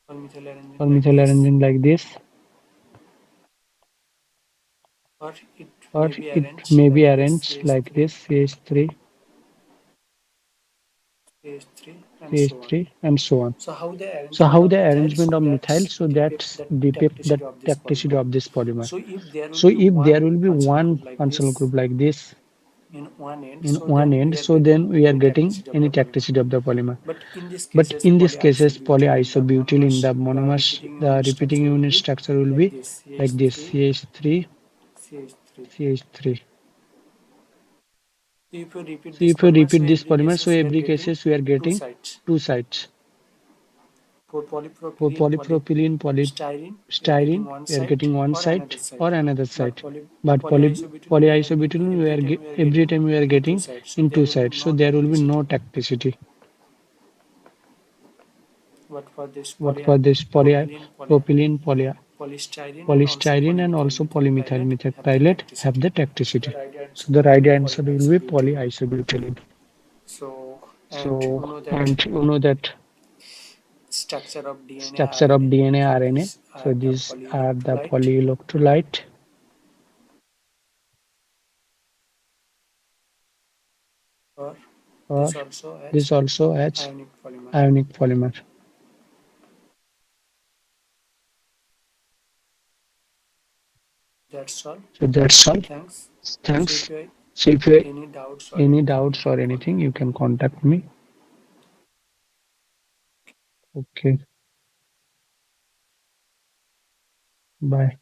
[SPEAKER 1] Or methyl arranging
[SPEAKER 2] Or
[SPEAKER 1] like
[SPEAKER 2] methyl
[SPEAKER 1] this.
[SPEAKER 2] arranging like this.
[SPEAKER 1] Or it
[SPEAKER 2] Or
[SPEAKER 1] may be
[SPEAKER 2] it
[SPEAKER 1] arranged
[SPEAKER 2] may be
[SPEAKER 1] like this
[SPEAKER 2] arranged like
[SPEAKER 1] CH3,
[SPEAKER 2] this CH3,
[SPEAKER 1] CH3 and so on.
[SPEAKER 2] CH3 and so on.
[SPEAKER 1] So how the
[SPEAKER 2] So
[SPEAKER 1] arrangement
[SPEAKER 2] how
[SPEAKER 1] of
[SPEAKER 2] the
[SPEAKER 1] methyl,
[SPEAKER 2] arrangement
[SPEAKER 1] so
[SPEAKER 2] of methyl,
[SPEAKER 1] that's
[SPEAKER 2] so
[SPEAKER 1] depict
[SPEAKER 2] that's
[SPEAKER 1] the
[SPEAKER 2] depict the
[SPEAKER 1] toxicity of this
[SPEAKER 2] toxicity
[SPEAKER 1] polymer.
[SPEAKER 2] of this polymer.
[SPEAKER 1] So if there will
[SPEAKER 2] So
[SPEAKER 1] be
[SPEAKER 2] if there
[SPEAKER 1] one
[SPEAKER 2] will be
[SPEAKER 1] functional
[SPEAKER 2] one
[SPEAKER 1] group like
[SPEAKER 2] functional
[SPEAKER 1] this
[SPEAKER 2] group like this
[SPEAKER 1] in one end,
[SPEAKER 2] in
[SPEAKER 1] so
[SPEAKER 2] one
[SPEAKER 1] then we
[SPEAKER 2] end,
[SPEAKER 1] are
[SPEAKER 2] so then
[SPEAKER 1] getting
[SPEAKER 2] we are
[SPEAKER 1] any
[SPEAKER 2] getting
[SPEAKER 1] toxicity of
[SPEAKER 2] any
[SPEAKER 1] the polymer.
[SPEAKER 2] toxicity of the polymer.
[SPEAKER 1] But in this
[SPEAKER 2] But
[SPEAKER 1] cases,
[SPEAKER 2] in this cases,
[SPEAKER 1] polyisobutyl in the
[SPEAKER 2] polyisobutyl in
[SPEAKER 1] monomers,
[SPEAKER 2] the
[SPEAKER 1] the
[SPEAKER 2] monomers,
[SPEAKER 1] repeating
[SPEAKER 2] the
[SPEAKER 1] unit
[SPEAKER 2] repeating
[SPEAKER 1] structure will
[SPEAKER 2] unit
[SPEAKER 1] be
[SPEAKER 2] structure will
[SPEAKER 1] like
[SPEAKER 2] be
[SPEAKER 1] this
[SPEAKER 2] like this
[SPEAKER 1] CH3,
[SPEAKER 2] CH3,
[SPEAKER 1] CH3.
[SPEAKER 2] CH3.
[SPEAKER 1] So if you repeat
[SPEAKER 2] So
[SPEAKER 1] this
[SPEAKER 2] if you
[SPEAKER 1] polymer, so
[SPEAKER 2] repeat this
[SPEAKER 1] every
[SPEAKER 2] polymer, so
[SPEAKER 1] cases we are
[SPEAKER 2] every
[SPEAKER 1] getting
[SPEAKER 2] cases we are
[SPEAKER 1] two
[SPEAKER 2] getting
[SPEAKER 1] sides.
[SPEAKER 2] two sides.
[SPEAKER 1] For
[SPEAKER 2] For
[SPEAKER 1] polypropylene,
[SPEAKER 2] polypropylene,
[SPEAKER 1] polystyrene, we are getting
[SPEAKER 2] polystyrene,
[SPEAKER 1] one
[SPEAKER 2] we are
[SPEAKER 1] side
[SPEAKER 2] getting one
[SPEAKER 1] or another
[SPEAKER 2] side
[SPEAKER 1] side.
[SPEAKER 2] or another
[SPEAKER 1] But
[SPEAKER 2] side. But
[SPEAKER 1] polyisobutylene, we are
[SPEAKER 2] polyisobutylene,
[SPEAKER 1] we are
[SPEAKER 2] every
[SPEAKER 1] getting
[SPEAKER 2] time we are
[SPEAKER 1] in two
[SPEAKER 2] getting
[SPEAKER 1] sides. So
[SPEAKER 2] in
[SPEAKER 1] there
[SPEAKER 2] two
[SPEAKER 1] will be
[SPEAKER 2] sides. So
[SPEAKER 1] no
[SPEAKER 2] there will be no
[SPEAKER 1] toxicity.
[SPEAKER 2] toxicity.
[SPEAKER 1] But for this
[SPEAKER 2] But for this
[SPEAKER 1] polypropylene,
[SPEAKER 2] propylene,
[SPEAKER 1] polystyrene and also
[SPEAKER 2] polystyrene and
[SPEAKER 1] polymethyl
[SPEAKER 2] also polymethyl
[SPEAKER 1] methacrylate have the
[SPEAKER 2] methacrylate have
[SPEAKER 1] toxicity.
[SPEAKER 2] the
[SPEAKER 1] So the
[SPEAKER 2] toxicity.
[SPEAKER 1] right
[SPEAKER 2] So
[SPEAKER 1] answer
[SPEAKER 2] the
[SPEAKER 1] will
[SPEAKER 2] right
[SPEAKER 1] be
[SPEAKER 2] answer will be
[SPEAKER 1] polyisobutylene.
[SPEAKER 2] polyisobutylene.
[SPEAKER 1] So, and
[SPEAKER 2] So
[SPEAKER 1] you know that
[SPEAKER 2] and you know that
[SPEAKER 1] structure of DNA,
[SPEAKER 2] structure of
[SPEAKER 1] RNA.
[SPEAKER 2] DNA,
[SPEAKER 1] So
[SPEAKER 2] RNA.
[SPEAKER 1] these are
[SPEAKER 2] So
[SPEAKER 1] the
[SPEAKER 2] these are the
[SPEAKER 1] polyelectrolyte
[SPEAKER 2] polyelectrolyte
[SPEAKER 1] or
[SPEAKER 2] or
[SPEAKER 1] this also has
[SPEAKER 2] this also has
[SPEAKER 1] ionic polymer.
[SPEAKER 2] ionic polymer.
[SPEAKER 1] That's all.
[SPEAKER 2] So that's all.
[SPEAKER 1] Thanks. So if
[SPEAKER 2] Thanks.
[SPEAKER 1] you have
[SPEAKER 2] So if you have
[SPEAKER 1] any doubts or
[SPEAKER 2] any
[SPEAKER 1] anything, you
[SPEAKER 2] doubts or
[SPEAKER 1] can
[SPEAKER 2] anything,
[SPEAKER 1] contact
[SPEAKER 2] you
[SPEAKER 1] me.
[SPEAKER 2] can contact me. Okay. Bye.